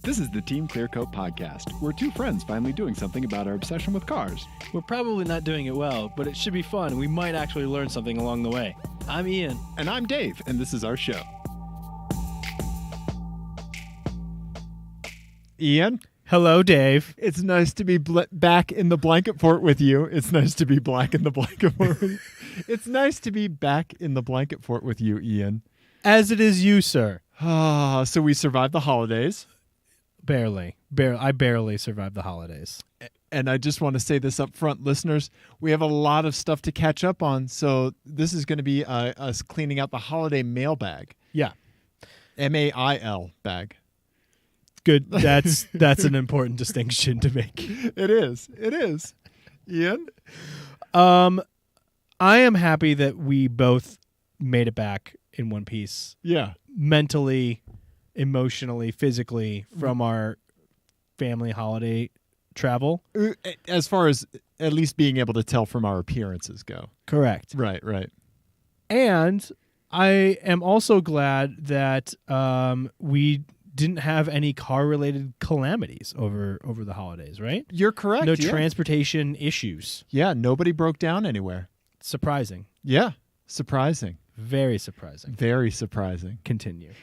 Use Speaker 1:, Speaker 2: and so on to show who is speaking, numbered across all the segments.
Speaker 1: This is the Team Clearcoat podcast. We're two friends finally doing something about our obsession with cars.
Speaker 2: We're probably not doing it well, but it should be fun. We might actually learn something along the way. I'm Ian.
Speaker 1: And I'm Dave, and this is our show. Ian?
Speaker 2: Hello, Dave.
Speaker 1: It's nice to be back in the blanket fort with you. It's nice to be black in the blanket fort with you. It's nice to be back in the blanket fort with you, Ian.
Speaker 2: As it is you, sir.
Speaker 1: So we survived the holidays.
Speaker 2: Barely. I barely survived the holidays.
Speaker 1: And I just want to say this up front, listeners. We have a lot of stuff to catch up on, so this is going to be us cleaning out the holiday mailbag.
Speaker 2: Yeah.
Speaker 1: M-A-I-L bag.
Speaker 2: Good. That's an important distinction to make.
Speaker 1: It is. Ian?
Speaker 2: I am happy that we both made it back in one piece.
Speaker 1: Yeah.
Speaker 2: Mentally, emotionally, physically from our family holiday travel.
Speaker 1: As far as at least being able to tell from our appearances go.
Speaker 2: Correct.
Speaker 1: Right.
Speaker 2: And I am also glad that we didn't have any car-related calamities over the holidays, right?
Speaker 1: You're correct.
Speaker 2: No transportation issues.
Speaker 1: Yeah, nobody broke down anywhere.
Speaker 2: Surprising.
Speaker 1: Yeah, surprising.
Speaker 2: Very surprising.
Speaker 1: Very surprising.
Speaker 2: Continue.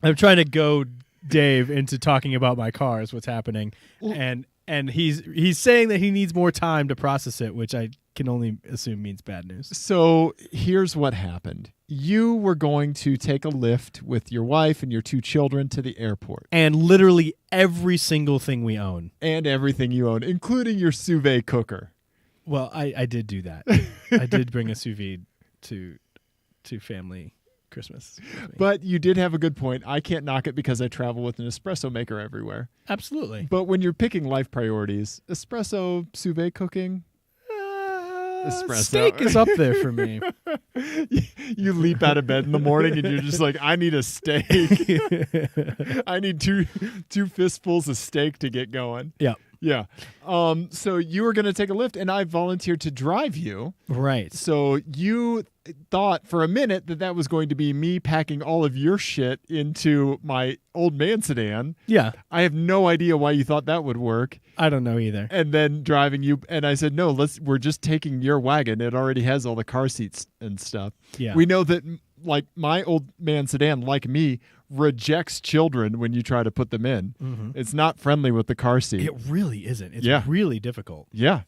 Speaker 2: I'm trying to go Dave into talking about my cars, what's happening, and he's saying that he needs more time to process it, which I can only assume means bad news.
Speaker 1: So here's what happened. You were going to take a lift with your wife and your two children to the airport.
Speaker 2: And literally every single thing we own.
Speaker 1: And everything you own, including your sous vide cooker.
Speaker 2: Well, I did do that. I did bring a sous vide to family Christmas.
Speaker 1: But you did have a good point. I can't knock it because I travel with an espresso maker everywhere.
Speaker 2: Absolutely.
Speaker 1: But when you're picking life priorities, espresso, sous vide cooking, espresso.
Speaker 2: Steak is up there for me.
Speaker 1: You leap out of bed in the morning and you're just like, I need a steak. I need two fistfuls of steak to get going.
Speaker 2: Yeah.
Speaker 1: Yeah. So you were going to take a lift and I volunteered to drive you.
Speaker 2: Right.
Speaker 1: So you thought for a minute that was going to be me packing all of your shit into my old man sedan.
Speaker 2: Yeah.
Speaker 1: I have no idea why you thought that would work.
Speaker 2: I don't know either.
Speaker 1: And then driving you, and I said, no, we're just taking your wagon. It already has all the car seats and stuff.
Speaker 2: Yeah.
Speaker 1: We know that, like, my old man sedan, like me, rejects children when you try to put them in. Mm-hmm. It's not friendly with the car seat.
Speaker 2: It really isn't. It's really difficult.
Speaker 1: Yeah.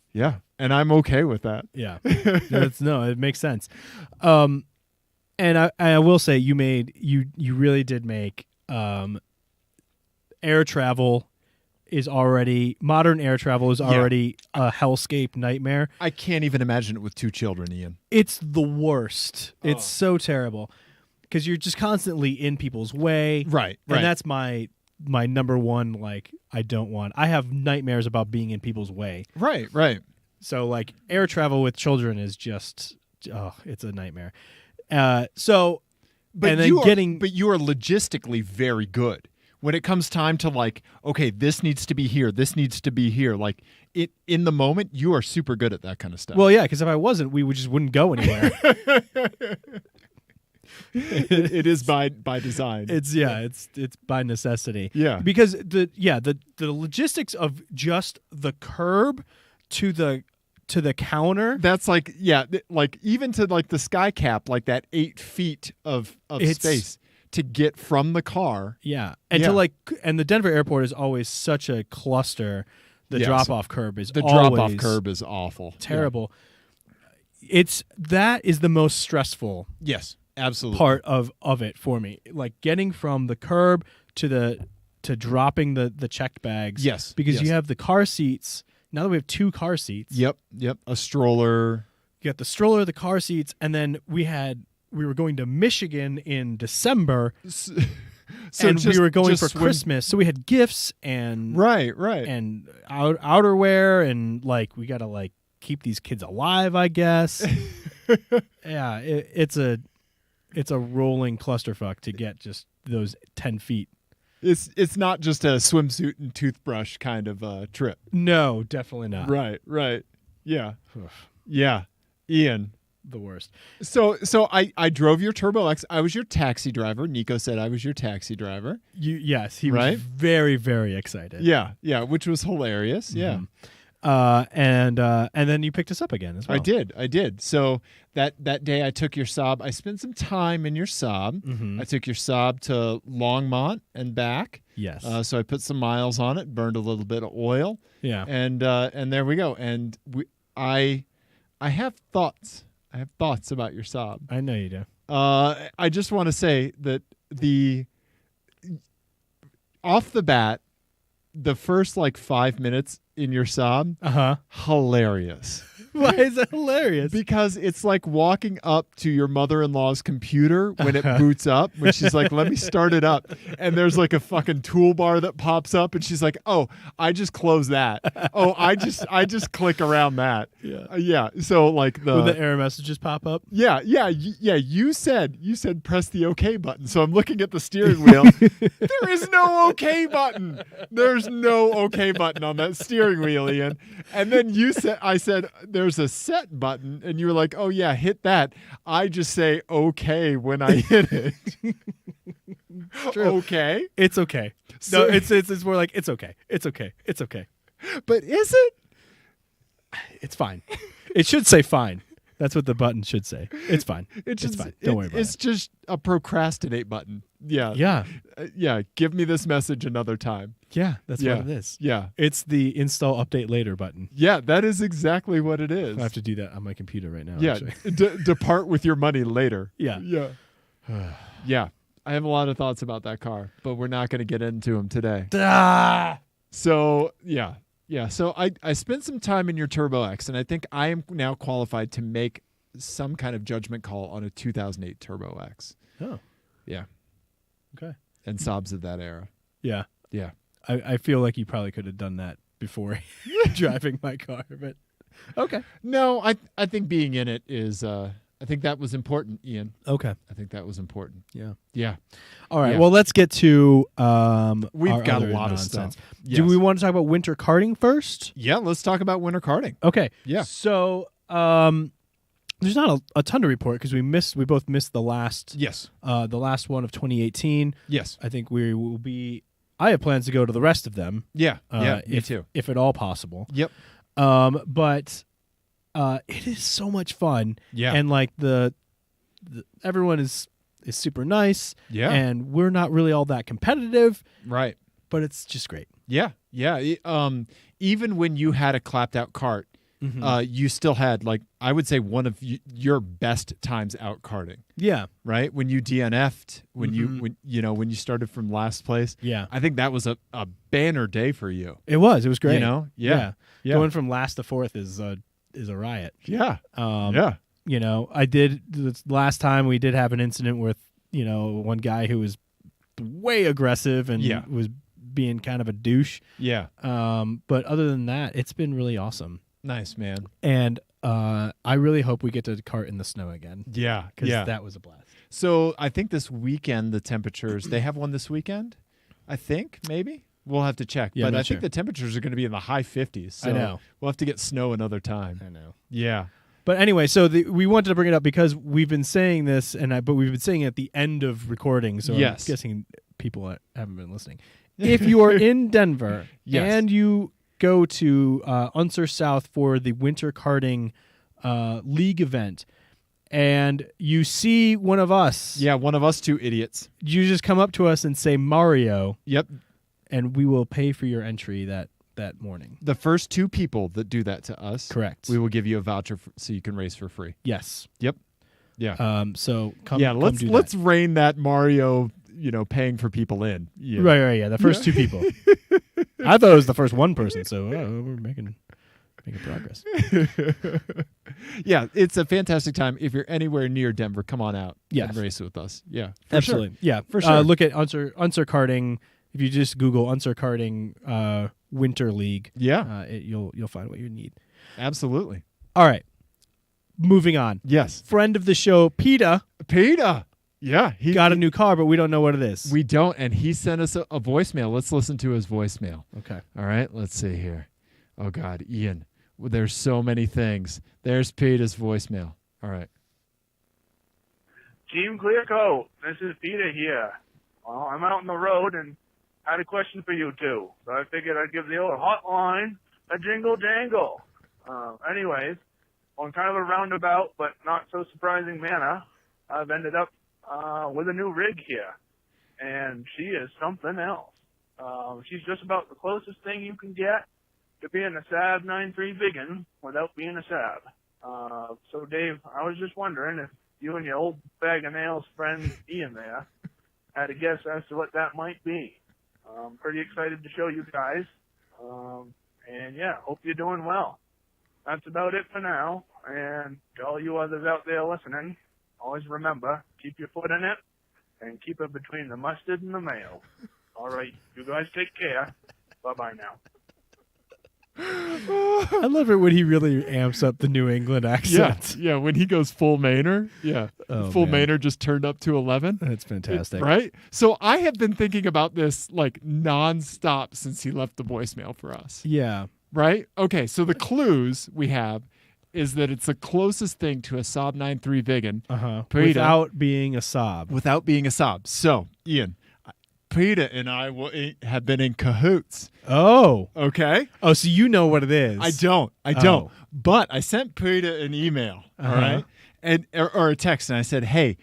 Speaker 1: And I'm okay with that.
Speaker 2: Yeah. It makes sense. And I will say you really did make modern air travel is already a hellscape nightmare.
Speaker 1: I can't even imagine it with two children, Ian.
Speaker 2: It's the worst. Oh. It's so terrible because you're just constantly in people's way.
Speaker 1: Right.
Speaker 2: And that's my number one, I have nightmares about being in people's way.
Speaker 1: Right.
Speaker 2: So like air travel with children is just, it's a nightmare. But you are logistically very good. When it comes time to like, okay, this needs to be here, this needs to be here, like in the moment, you are super good at that kind of stuff. Well, yeah, because if I wasn't, we just wouldn't go anywhere.
Speaker 1: It is by design.
Speaker 2: It's by necessity.
Speaker 1: Yeah,
Speaker 2: because the logistics of just the curb to the counter.
Speaker 1: That's like even to like the sky cap, like that 8 feet of space to get from the car.
Speaker 2: Yeah. And and the Denver airport is always such a cluster. The drop-off curb is
Speaker 1: awful.
Speaker 2: Terrible. Yeah. That is the most stressful.
Speaker 1: Yes, absolutely.
Speaker 2: Part of it for me. Like getting from the curb to dropping the checked bags.
Speaker 1: Yes.
Speaker 2: Because you have the car seats. Now that we have 2 car seats.
Speaker 1: Yep. A stroller.
Speaker 2: You got the stroller, the car seats, and then we were going to Michigan in December, we were going for Christmas. So we had gifts and
Speaker 1: right,
Speaker 2: and outerwear, and we gotta keep these kids alive, I guess. Yeah, it's a rolling clusterfuck to get just those 10 feet.
Speaker 1: It's not just a swimsuit and toothbrush kind of trip.
Speaker 2: No, definitely not.
Speaker 1: Right. Yeah. Ian.
Speaker 2: the worst.
Speaker 1: So I drove your Turbo X. I was your taxi driver. Nico said I was your taxi driver.
Speaker 2: Yes, he was very, very excited.
Speaker 1: Yeah, which was hilarious. Yeah.
Speaker 2: And then you picked us up again as well.
Speaker 1: I did. So that day I took your Saab. I spent some time in your Saab.
Speaker 2: Mm-hmm.
Speaker 1: I took your Saab to Longmont and back.
Speaker 2: Yes.
Speaker 1: So I put some miles on it, burned a little bit of oil.
Speaker 2: Yeah.
Speaker 1: And there we go. And I have thoughts. I have thoughts about your Saab.
Speaker 2: I know you do.
Speaker 1: I just want to say that off the bat, the first 5 minutes in your Saab, hilarious.
Speaker 2: Why is that hilarious?
Speaker 1: Because it's like walking up to your mother-in-law's computer when it boots up, when she's like, let me start it up. And there's a fucking toolbar that pops up and she's like, oh, I just close that. Oh, I just click around that. Yeah. So when
Speaker 2: the error messages pop up?
Speaker 1: Yeah. You said press the OK button. So I'm looking at the steering wheel. There is no OK button. There's no OK button on that steering wheel, Ian. And then I said, there's a set button, and you were like, oh yeah, hit that. I just say okay when I hit it.
Speaker 2: True.
Speaker 1: Okay.
Speaker 2: It's okay.
Speaker 1: So,
Speaker 2: no, it's more like it's okay. It's okay. It's okay.
Speaker 1: But is it?
Speaker 2: It's fine. It should say fine. That's what the button should say. It's fine. It's fine. Don't worry about it.
Speaker 1: It's just a procrastinate button. Yeah.
Speaker 2: Yeah.
Speaker 1: Yeah. Give me this message another time.
Speaker 2: Yeah, that's what it is.
Speaker 1: Yeah.
Speaker 2: It's the install update later button.
Speaker 1: Yeah, that is exactly what it is.
Speaker 2: I have to do that on my computer right now.
Speaker 1: Yeah. Depart with your money later.
Speaker 2: Yeah.
Speaker 1: Yeah. Yeah. I have a lot of thoughts about that car, but we're not going to get into them today. So, yeah. Yeah, so I spent some time in your Turbo X, and I think I am now qualified to make some kind of judgment call on a 2008 Turbo X.
Speaker 2: Oh.
Speaker 1: Yeah.
Speaker 2: Okay.
Speaker 1: And Saabs of that era.
Speaker 2: Yeah.
Speaker 1: Yeah.
Speaker 2: I feel like you probably could have done that before driving my car, but okay.
Speaker 1: No, I think being in it is I think that was important, Ian.
Speaker 2: Okay.
Speaker 1: I think that was important.
Speaker 2: Yeah.
Speaker 1: Yeah.
Speaker 2: All right.
Speaker 1: Yeah.
Speaker 2: Well, let's get to
Speaker 1: we've got a lot
Speaker 2: nonsense.
Speaker 1: of stuff. Yes.
Speaker 2: Do we want to talk about winter karting first?
Speaker 1: Yeah, let's talk about winter karting.
Speaker 2: Okay.
Speaker 1: Yeah.
Speaker 2: So, there's not a ton to report because we both missed the last the last one of 2018.
Speaker 1: Yes.
Speaker 2: I think we will be I have plans to go to the rest of them.
Speaker 1: Yeah. Me too.
Speaker 2: If at all possible.
Speaker 1: Yep.
Speaker 2: But it is so much fun.
Speaker 1: Yeah.
Speaker 2: And the everyone is super nice.
Speaker 1: Yeah.
Speaker 2: And we're not really all that competitive.
Speaker 1: Right.
Speaker 2: But it's just great.
Speaker 1: Yeah. Yeah. Even when you had a clapped out cart, you still had I would say one of your best times out karting.
Speaker 2: Yeah.
Speaker 1: Right? When you DNF'd, when you started from last place.
Speaker 2: Yeah.
Speaker 1: I think that was a banner day for you.
Speaker 2: It was great.
Speaker 1: Yeah.
Speaker 2: Going from last to fourth is a riot.
Speaker 1: Yeah.
Speaker 2: I did this last time we did have an incident with, one guy who was way aggressive and was being kind of a douche.
Speaker 1: Yeah.
Speaker 2: But other than that, it's been really awesome.
Speaker 1: Nice, man.
Speaker 2: And I really hope we get to kart in the snow again.
Speaker 1: Yeah.
Speaker 2: Because that was a blast.
Speaker 1: So I think this weekend, the temperatures, they have one this weekend, I think, maybe. We'll have to check.
Speaker 2: Yeah,
Speaker 1: but I
Speaker 2: sure.
Speaker 1: think the temperatures are going to be in the high 50s. So
Speaker 2: I know.
Speaker 1: We'll have to get snow another time.
Speaker 2: I know.
Speaker 1: Yeah.
Speaker 2: But anyway, so we wanted to bring it up because we've been saying this, but we've been saying it at the end of recording, so
Speaker 1: yes.
Speaker 2: I'm guessing people haven't been listening. If you are in Denver and you go to Unser South for the winter karting league event, and you see one of us.
Speaker 1: Yeah, one of us two idiots.
Speaker 2: You just come up to us and say Mario.
Speaker 1: Yep.
Speaker 2: And we will pay for your entry that morning.
Speaker 1: The first two people that do that to us.
Speaker 2: Correct.
Speaker 1: We will give you a voucher so you can race for free.
Speaker 2: Yes.
Speaker 1: Yep. Yeah.
Speaker 2: So come.
Speaker 1: Yeah. Let's
Speaker 2: do that.
Speaker 1: rein that Mario, paying for people in. Yeah.
Speaker 2: Right. Yeah. The first two people. I thought it was the first one person. So we're making progress.
Speaker 1: Yeah, it's a fantastic time. If you're anywhere near Denver, come on out and race with us. Yeah,
Speaker 2: absolutely.
Speaker 1: Sure.
Speaker 2: Yeah,
Speaker 1: for sure.
Speaker 2: Look at Unser Karting. If you just Google Unser Karting Winter League, you'll find what you need.
Speaker 1: Absolutely.
Speaker 2: All right, moving on.
Speaker 1: Yes,
Speaker 2: friend of the show, Peedah.
Speaker 1: Yeah,
Speaker 2: he got a new car, but we don't know what it is.
Speaker 1: We don't, and he sent us a voicemail. Let's listen to his voicemail.
Speaker 2: Okay.
Speaker 1: All right, let's see here. Oh, God, Ian, there's so many things. There's Peetah's voicemail. All right.
Speaker 3: TeamClearCoat, this is Peedah here. Well, I'm out on the road and had a question for you two. So I figured I'd give the old hotline a jingle jangle. Anyways, on kind of a roundabout but not so surprising manner, I've ended up with a new rig here. And she is something else. She's just about the closest thing you can get to being a Saab 9.3 Biggin without being a Saab. So Dave, I was just wondering if you and your old bag of nails friend Ian there had a guess as to what that might be. I'm pretty excited to show you guys. And yeah, hope you're doing well. That's about it for now. And to all you others out there listening, always remember, keep your foot in it and keep it between the mustard and the mayo. All right, you guys take care. Bye-bye now.
Speaker 2: I love it when he really amps up the New England accent.
Speaker 1: Yeah, when he goes full Mainer. Yeah, full Mainer just turned up to 11.
Speaker 2: That's fantastic.
Speaker 1: Right? So I have been thinking about this like nonstop since he left the voicemail for us.
Speaker 2: Yeah.
Speaker 1: Right? Okay, so the clues we have is that it's the closest thing to a Saab 9.3 Biggin.
Speaker 2: Without being a Saab.
Speaker 1: Without being a Saab. So, Ian, Peedah and I have been in cahoots.
Speaker 2: Oh.
Speaker 1: Okay?
Speaker 2: Oh, so you know what it is.
Speaker 1: I don't. But I sent Peedah an email, all right? Or a text, and I said, hey,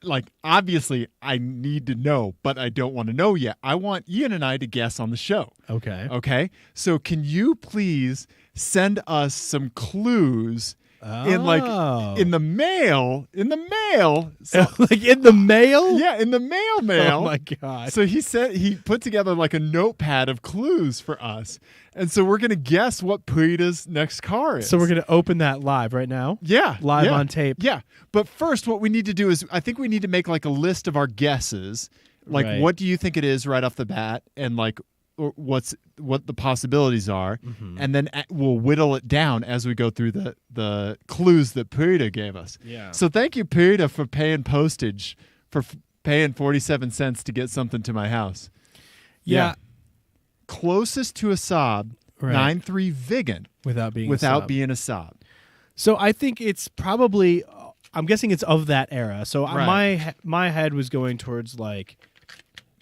Speaker 1: like, obviously I need to know, but I don't want to know yet. I want Ian and I to guess on the show.
Speaker 2: Okay.
Speaker 1: Okay? So can you please send us some clues in the mail. So,
Speaker 2: like in the mail?
Speaker 1: Yeah, in the mail.
Speaker 2: Oh my God.
Speaker 1: So he put together like a notepad of clues for us. And so we're going to guess what Peedah's next car is.
Speaker 2: So we're going to open that live right now?
Speaker 1: Yeah.
Speaker 2: Live on tape.
Speaker 1: Yeah. But first what we need to do is I think we need to make like a list of our guesses. Like what do you think it is right off the bat, and like what the possibilities are, and then we'll whittle it down as we go through the clues that Peedah gave us.
Speaker 2: Yeah.
Speaker 1: So thank you, Peedah, for paying postage, for paying 47 cents to get something to my house. Yeah. Closest to a Saab 9.3 Biggin without being a Saab.
Speaker 2: So I think it's probably, I'm guessing it's of that era. So my head was going towards like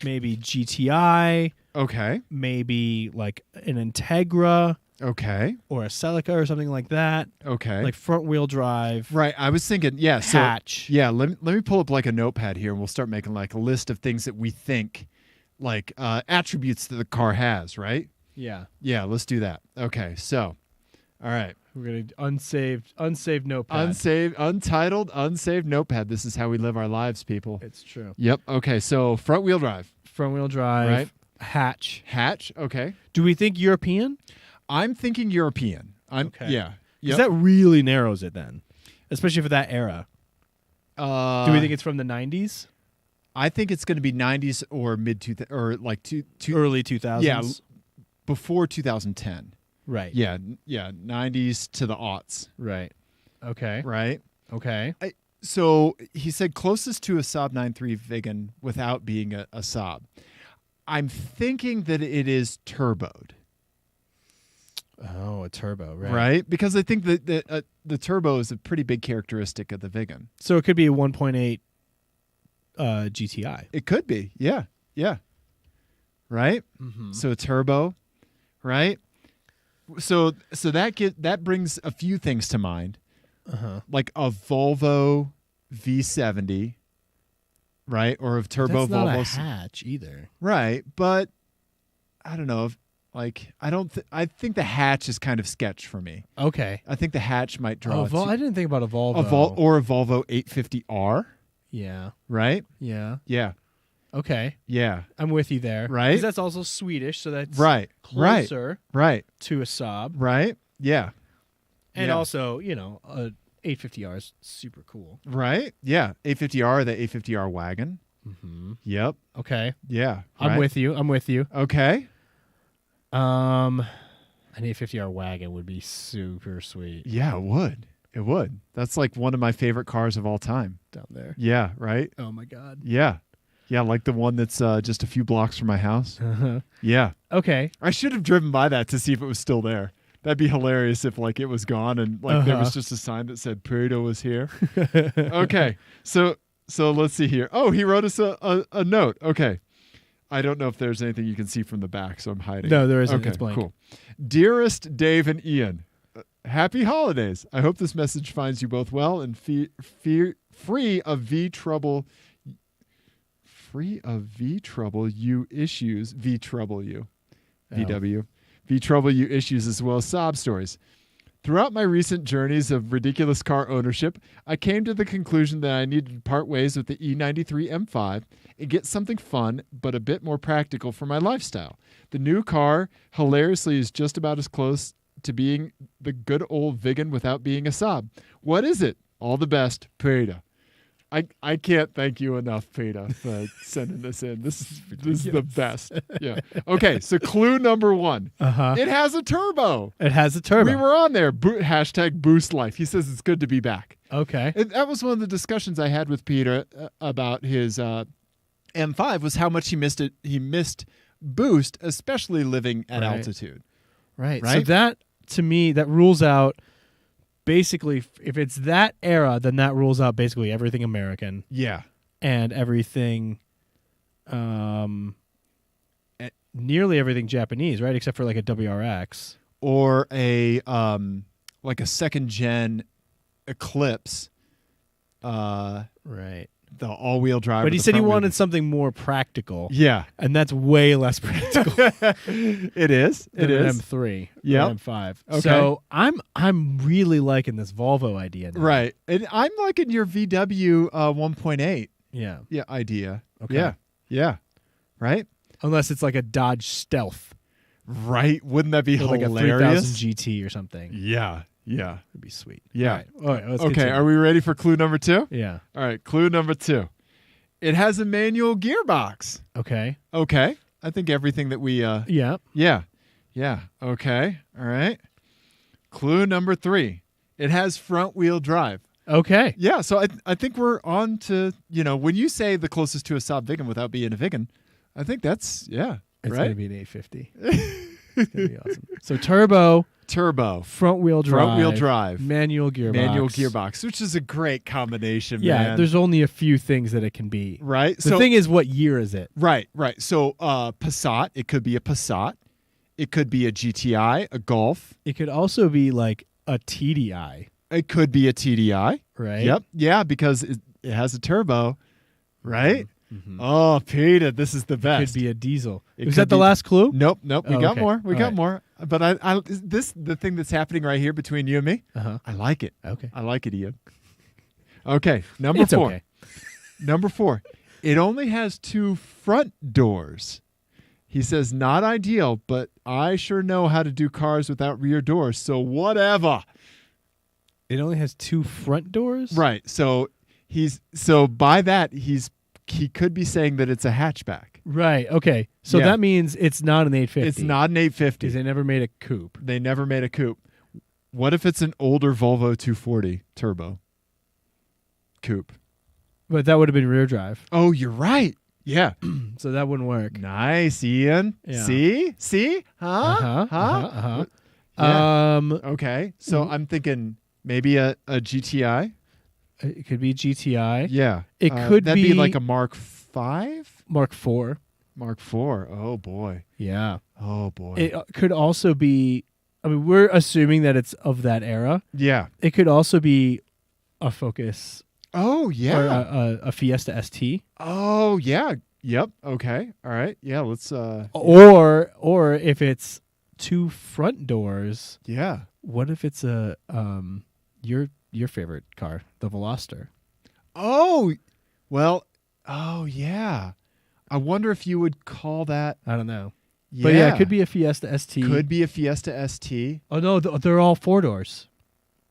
Speaker 2: maybe GTI.
Speaker 1: Okay.
Speaker 2: Maybe like an Integra.
Speaker 1: Okay.
Speaker 2: Or a Celica or something like that.
Speaker 1: Okay.
Speaker 2: Like front wheel drive.
Speaker 1: Right. I was thinking,
Speaker 2: hatch.
Speaker 1: So, let me pull up like a notepad here, and we'll start making like a list of things that we think like attributes that the car has, right?
Speaker 2: Yeah.
Speaker 1: Yeah, let's do that. Okay. So, all right.
Speaker 2: We're going to unsaved notepad.
Speaker 1: Untitled, unsaved notepad. This is how we live our lives, people.
Speaker 2: It's true.
Speaker 1: Yep. Okay. So, front wheel drive.
Speaker 2: Front wheel drive.
Speaker 1: Right.
Speaker 2: Hatch.
Speaker 1: Okay.
Speaker 2: Do we think European?
Speaker 1: I'm thinking European.
Speaker 2: Okay.
Speaker 1: Yeah.
Speaker 2: Because that really narrows it then, especially for that era. Do we think it's from the 90s?
Speaker 1: I think it's going to be 90s or or like
Speaker 2: early 2000s.
Speaker 1: Yeah, before 2010.
Speaker 2: Right.
Speaker 1: Yeah. 90s to the aughts.
Speaker 2: Right. Okay.
Speaker 1: Right.
Speaker 2: Okay.
Speaker 1: So he said closest to a Saab 9.3 Biggin without being a Saab. I'm thinking that it is turboed.
Speaker 2: Oh, a turbo, right?
Speaker 1: Right? Because I think that the turbo is a pretty big characteristic of the Biggin.
Speaker 2: So it could be a 1.8 GTI.
Speaker 1: It could be. Yeah. Yeah. Right?
Speaker 2: Mm-hmm.
Speaker 1: So a turbo, right? So that brings a few things to mind. Like a Volvo V70. Right, or of turbo
Speaker 2: That's not
Speaker 1: Volvo.
Speaker 2: a hatch either.
Speaker 1: Right, but I don't know. I think the hatch is kind of sketch for me.
Speaker 2: Okay,
Speaker 1: I think the hatch might draw.
Speaker 2: I didn't think about a Volvo.
Speaker 1: Or a Volvo 850R.
Speaker 2: Yeah.
Speaker 1: Right.
Speaker 2: Yeah.
Speaker 1: Yeah.
Speaker 2: Okay.
Speaker 1: Yeah.
Speaker 2: I'm with you there.
Speaker 1: Right.
Speaker 2: Because that's also Swedish, so that's
Speaker 1: closer. Right.
Speaker 2: To a Saab.
Speaker 1: Right. Yeah.
Speaker 2: And also, a 850R is super cool.
Speaker 1: Right? Yeah. 850R, the 850R wagon.
Speaker 2: Mm-hmm.
Speaker 1: Yep.
Speaker 2: Okay.
Speaker 1: Yeah.
Speaker 2: I'm with you.
Speaker 1: Okay.
Speaker 2: An 850R wagon would be super sweet.
Speaker 1: Yeah, it would. That's like one of my favorite cars of all time.
Speaker 2: Down there.
Speaker 1: Yeah, right?
Speaker 2: Oh, my God.
Speaker 1: Yeah. Yeah, like the one that's just a few blocks from my house.
Speaker 2: Uh-huh.
Speaker 1: Yeah.
Speaker 2: Okay.
Speaker 1: I should have driven by that to see if it was still there. That'd be hilarious if like it was gone and like there was just a sign that said Peedah was here. Okay, so let's see here. Oh, he wrote us a note. Okay. I don't know if there's anything you can see from the back, so I'm hiding.
Speaker 2: No, there isn't.
Speaker 1: Okay,
Speaker 2: It's blank.
Speaker 1: Cool. Dearest Dave and Ian, happy holidays. I hope this message finds you both well and free of V trouble. Free of V trouble you issues. V trouble you. VW. V trouble you issues as well as sob stories. Throughout my recent journeys of ridiculous car ownership, I came to the conclusion that I needed to part ways with the E93 M5 and get something fun but a bit more practical for my lifestyle. The new car, hilariously, is just about as close to being the good old Vigan without being a sob. What is it? All the best, Peedah. I can't thank you enough, Peedah, for sending this in. This is the best. Yeah. Okay, so clue number 1. It has a turbo.
Speaker 2: It has a turbo.
Speaker 1: We were on there. Hashtag boost life. He says it's good to be back.
Speaker 2: Okay.
Speaker 1: And that was one of the discussions I had with Peedah about his M5 was how much he missed it. He missed boost, especially living at altitude.
Speaker 2: Right. So that, to me, that rules out. Basically, if it's that era, then that rules out basically everything American.
Speaker 1: Yeah.
Speaker 2: And everything, nearly everything Japanese, right? Except for like a WRX.
Speaker 1: Or a, like a second gen Eclipse.
Speaker 2: Right.
Speaker 1: The all-wheel drive.
Speaker 2: But he said he wanted something more practical.
Speaker 1: Yeah.
Speaker 2: And that's way less practical.
Speaker 1: It is. It is.
Speaker 2: M3.
Speaker 1: Yeah.
Speaker 2: M5.
Speaker 1: Okay.
Speaker 2: So I'm really liking this Volvo idea now.
Speaker 1: Right. And I'm liking your VW 1.8
Speaker 2: Yeah.
Speaker 1: idea.
Speaker 2: Okay.
Speaker 1: Yeah. Yeah. Right?
Speaker 2: Unless it's like a Dodge Stealth.
Speaker 1: Right. Wouldn't that be hilarious?
Speaker 2: Like a 3000 GT or something.
Speaker 1: Yeah. Yeah.
Speaker 2: That'd be sweet.
Speaker 1: Yeah.
Speaker 2: All right. Let's
Speaker 1: Okay.
Speaker 2: continue.
Speaker 1: Are we ready for clue number 2?
Speaker 2: Yeah.
Speaker 1: All right. Clue number 2. It has a manual gearbox.
Speaker 2: Okay.
Speaker 1: Okay. I think everything that we...
Speaker 2: Yeah.
Speaker 1: Yeah. Yeah. Okay. All right. Clue number 3. It has front wheel drive.
Speaker 2: Okay.
Speaker 1: Yeah. So I think we're on to, when you say the closest to a Saab Vigan without being a Vigan, I think that's,
Speaker 2: It's
Speaker 1: right?
Speaker 2: going to be an 850. It's going to be awesome. So turbo, front wheel drive, manual gearbox,
Speaker 1: which is a great combination.
Speaker 2: Yeah,
Speaker 1: man.
Speaker 2: there's only a few things that it can be.
Speaker 1: Right.
Speaker 2: The thing is, what year is it?
Speaker 1: Right. So Passat, it could be a Passat, it could be a GTI, a Golf.
Speaker 2: It could also be like a TDI.
Speaker 1: It could be a TDI.
Speaker 2: Right.
Speaker 1: Yep. Yeah, because it has a turbo. Right.
Speaker 2: Mm-hmm.
Speaker 1: Oh, Peedah, this is the best.
Speaker 2: It could be a diesel.
Speaker 1: It
Speaker 2: Was
Speaker 1: could
Speaker 2: that the
Speaker 1: be-
Speaker 2: last clue?
Speaker 1: Nope. We got
Speaker 2: okay.
Speaker 1: more. We
Speaker 2: All
Speaker 1: got
Speaker 2: right.
Speaker 1: more. But the thing that's happening right here between you and me, I like it.
Speaker 2: Okay.
Speaker 1: I like it, Ian. Okay, number
Speaker 2: It's
Speaker 1: 4.
Speaker 2: okay.
Speaker 1: Number 4. It only has 2 front doors. He says, not ideal, but I sure know how to do cars without rear doors, so whatever.
Speaker 2: It only has 2 front doors?
Speaker 1: Right. So by that he could be saying that it's a hatchback.
Speaker 2: Right. Okay. So
Speaker 1: Yeah.
Speaker 2: that means it's not an 850.
Speaker 1: It's not an 850.
Speaker 2: Because they never made a coupe.
Speaker 1: They never made a coupe. What if it's an older Volvo 240 turbo coupe?
Speaker 2: But that would have been rear drive.
Speaker 1: Oh, you're right. Yeah.
Speaker 2: So that wouldn't work.
Speaker 1: Nice, Ian.
Speaker 2: Yeah.
Speaker 1: See? Huh? Yeah. Okay. So I'm thinking maybe a GTI.
Speaker 2: It could be GTI.
Speaker 1: Yeah.
Speaker 2: It could
Speaker 1: that'd
Speaker 2: be
Speaker 1: be like a Mark 5?
Speaker 2: Mark IV.
Speaker 1: Mark 4. Oh boy.
Speaker 2: Yeah.
Speaker 1: Oh boy.
Speaker 2: It could also be, I mean, we're assuming that it's of that era.
Speaker 1: Yeah.
Speaker 2: It could also be a Focus.
Speaker 1: Oh
Speaker 2: Or
Speaker 1: yeah.
Speaker 2: a Fiesta ST.
Speaker 1: Oh yeah. Yep. Okay. All right. Yeah. Let's.
Speaker 2: Or if it's 2 front doors,
Speaker 1: Yeah.
Speaker 2: what if it's a your favorite car, the Veloster?
Speaker 1: Oh. Well. Oh yeah. I wonder if you would call that.
Speaker 2: I don't know.
Speaker 1: Yeah.
Speaker 2: But yeah, it could be a Fiesta ST.
Speaker 1: Could be a Fiesta ST.
Speaker 2: Oh no, they're all 4 doors.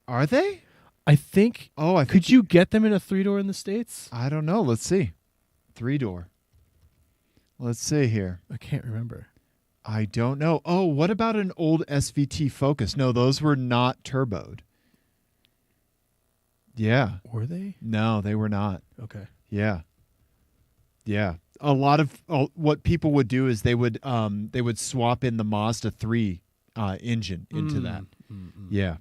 Speaker 1: Are they?
Speaker 2: I think.
Speaker 1: Oh, I
Speaker 2: Could you get them in a 3-door in the States?
Speaker 1: I don't know. Let's see. 3-door. Let's see here.
Speaker 2: I can't remember.
Speaker 1: I don't know. Oh, what about an old SVT Focus? No, those were not turboed. Yeah.
Speaker 2: Were they?
Speaker 1: No, they were not.
Speaker 2: Okay.
Speaker 1: Yeah. Yeah. A lot of what people would do is they would swap in the Mazda 3 engine into that. Yeah.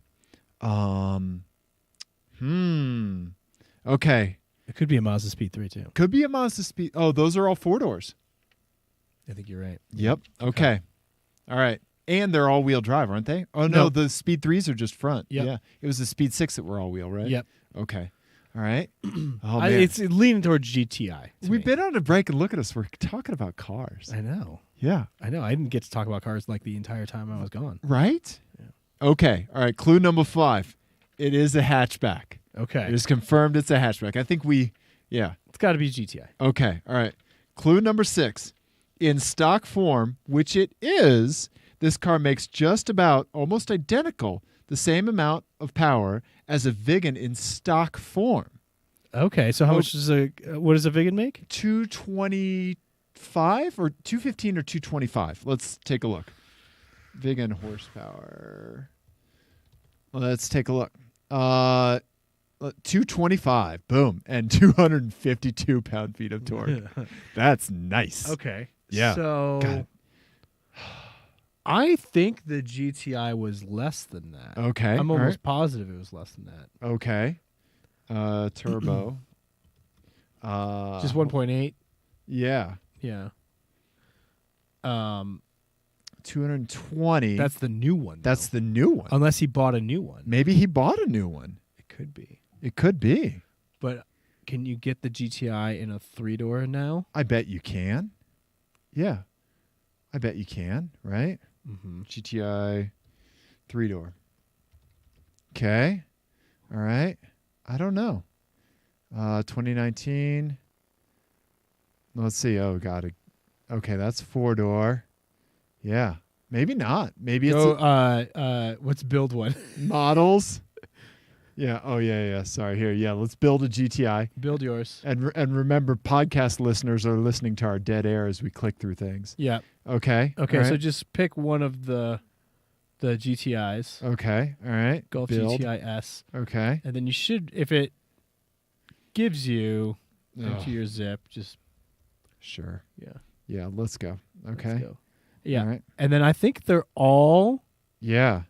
Speaker 1: Okay.
Speaker 2: It could be a Mazda Speed 3 too.
Speaker 1: Could be a Mazda Speed. Oh, those are all 4-doors.
Speaker 2: I think you're right.
Speaker 1: Yep. Okay. All right. And they're all-wheel drive, aren't they? Oh, no, the Speed 3s are just front.
Speaker 2: Yep.
Speaker 1: Yeah. It was the Speed 6 that were all-wheel, right?
Speaker 2: Yep.
Speaker 1: Okay. All right. Oh, man.
Speaker 2: It's leaning towards GTI.
Speaker 1: We've been on a break, and look at us. We're talking about cars.
Speaker 2: I know.
Speaker 1: Yeah.
Speaker 2: I know. I didn't get to talk about cars like the entire time I was gone.
Speaker 1: Right?
Speaker 2: Yeah.
Speaker 1: Okay. All right. Clue number 5. It is a hatchback.
Speaker 2: Okay.
Speaker 1: It is confirmed it's a hatchback. I think
Speaker 2: It's got to be GTI.
Speaker 1: Okay. All right. Clue number 6. In stock form, which it is, this car makes just about almost identical the same amount of power as a Vigan in stock form.
Speaker 2: Okay. So how much does what does a Vigan make?
Speaker 1: 225 or 215 or 225. Let's take a look. Vigan horsepower. Let's take a look. 225. Boom. And 252 pound-feet of torque. That's nice.
Speaker 2: Okay.
Speaker 1: Yeah.
Speaker 2: So
Speaker 1: God.
Speaker 2: I think the GTI was less than that.
Speaker 1: Okay.
Speaker 2: I'm almost positive it was less than that.
Speaker 1: Okay. Turbo.
Speaker 2: Just 1.8.
Speaker 1: Yeah.
Speaker 2: Yeah.
Speaker 1: 220.
Speaker 2: That's the new one.
Speaker 1: That's the new one.
Speaker 2: Unless he bought a new one.
Speaker 1: Maybe he bought a new one.
Speaker 2: It could be.
Speaker 1: It could be.
Speaker 2: But can you get the GTI in a 3-door now?
Speaker 1: I bet you can. Yeah. I bet you can, right?
Speaker 2: Mm-hmm.
Speaker 1: GTI 3-door. Okay. All right. I don't know. 2019. Let's see. Oh, got it. Okay, that's 4-door. Yeah. Maybe not. Maybe it's
Speaker 2: let's build one.
Speaker 1: models. Yeah. Oh, yeah. Sorry. Here. Yeah. Let's build a GTI.
Speaker 2: Build yours.
Speaker 1: And remember, podcast listeners are listening to our dead air as we click through things.
Speaker 2: Yeah.
Speaker 1: Okay.
Speaker 2: Okay.
Speaker 1: All
Speaker 2: So
Speaker 1: right.
Speaker 2: just pick one of the GTIs.
Speaker 1: Okay. All right.
Speaker 2: Golf
Speaker 1: Build.
Speaker 2: GTI S.
Speaker 1: Okay.
Speaker 2: And then you should, if it gives you
Speaker 1: Ugh.
Speaker 2: into your zip, just
Speaker 1: Sure.
Speaker 2: yeah.
Speaker 1: Yeah. Let's go. Okay.
Speaker 2: Let's go. Yeah.
Speaker 1: All right.
Speaker 2: And then I think they're all.
Speaker 1: Yeah.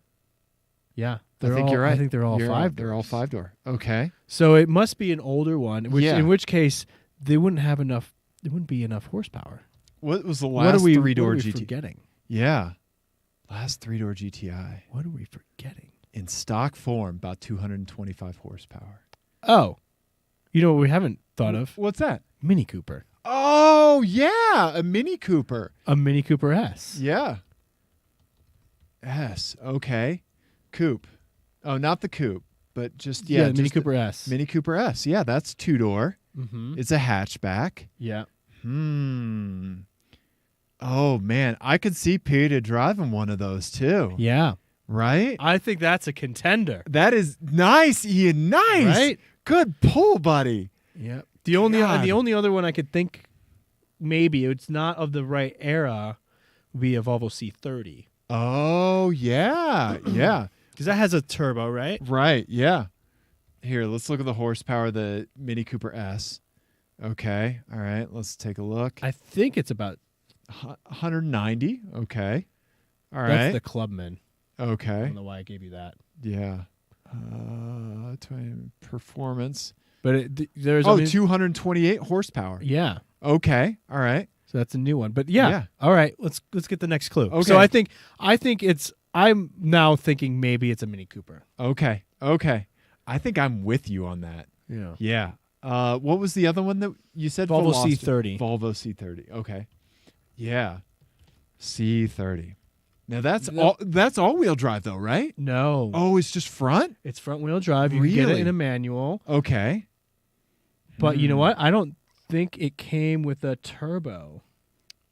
Speaker 2: Yeah.
Speaker 1: I think you're right.
Speaker 2: I think they're all
Speaker 1: You're
Speaker 2: 5
Speaker 1: They're all 5-door. Okay.
Speaker 2: So it must be an older one,
Speaker 1: Yeah.
Speaker 2: in which case they wouldn't have enough. There wouldn't be enough horsepower.
Speaker 1: What was the
Speaker 2: What
Speaker 1: last
Speaker 2: are we
Speaker 1: 3-door GTI?
Speaker 2: forgetting?
Speaker 1: Yeah. Last 3-door GTI.
Speaker 2: What are we forgetting?
Speaker 1: In stock form, about 225 horsepower.
Speaker 2: Oh, you know what we haven't thought of?
Speaker 1: What's that?
Speaker 2: Mini Cooper.
Speaker 1: Oh, yeah. A Mini Cooper.
Speaker 2: A Mini Cooper S.
Speaker 1: Yeah. S. Okay. Coupe. Oh, not the coupe, but just,
Speaker 2: Yeah,
Speaker 1: just
Speaker 2: Mini Cooper S.
Speaker 1: Mini Cooper S. Yeah, that's 2-door.
Speaker 2: Mm-hmm.
Speaker 1: It's a hatchback.
Speaker 2: Yeah.
Speaker 1: Oh, man. I could see Peedah driving one of those, too.
Speaker 2: Yeah.
Speaker 1: Right?
Speaker 2: I think that's a contender.
Speaker 1: That is nice, Ian. Nice.
Speaker 2: Right?
Speaker 1: Good pull, buddy.
Speaker 2: Yeah. The only
Speaker 1: God.
Speaker 2: other one I could think maybe it's not of the right era would be a Volvo C30.
Speaker 1: Oh, yeah. Yeah.
Speaker 2: Because that has a turbo, right?
Speaker 1: Right. Yeah. Here, let's look at the horsepower of the Mini Cooper S. Okay. All right. Let's take a look.
Speaker 2: I think it's about
Speaker 1: 190. Okay. All right.
Speaker 2: That's the Clubman. I
Speaker 1: Okay.
Speaker 2: don't know why I gave you that.
Speaker 1: Yeah. Performance.
Speaker 2: But there's
Speaker 1: 228 horsepower.
Speaker 2: yeah.
Speaker 1: Okay. All right.
Speaker 2: So that's a new one. But yeah.
Speaker 1: Yeah.
Speaker 2: All right, let's get the next clue.
Speaker 1: Okay.
Speaker 2: So I think I'm now thinking maybe it's a Mini Cooper.
Speaker 1: Okay. Okay. I think I'm with you on that.
Speaker 2: Yeah.
Speaker 1: Yeah. What was the other one that you said?
Speaker 2: Volvo
Speaker 1: Velocity?
Speaker 2: C30.
Speaker 1: Volvo C30. Okay. Yeah. C30. Now that's all-wheel drive though, right?
Speaker 2: No.
Speaker 1: Oh, it's just front?
Speaker 2: It's front wheel drive. You can get it
Speaker 1: Really?
Speaker 2: in a manual.
Speaker 1: Okay.
Speaker 2: But you know what? I don't think it came with a turbo.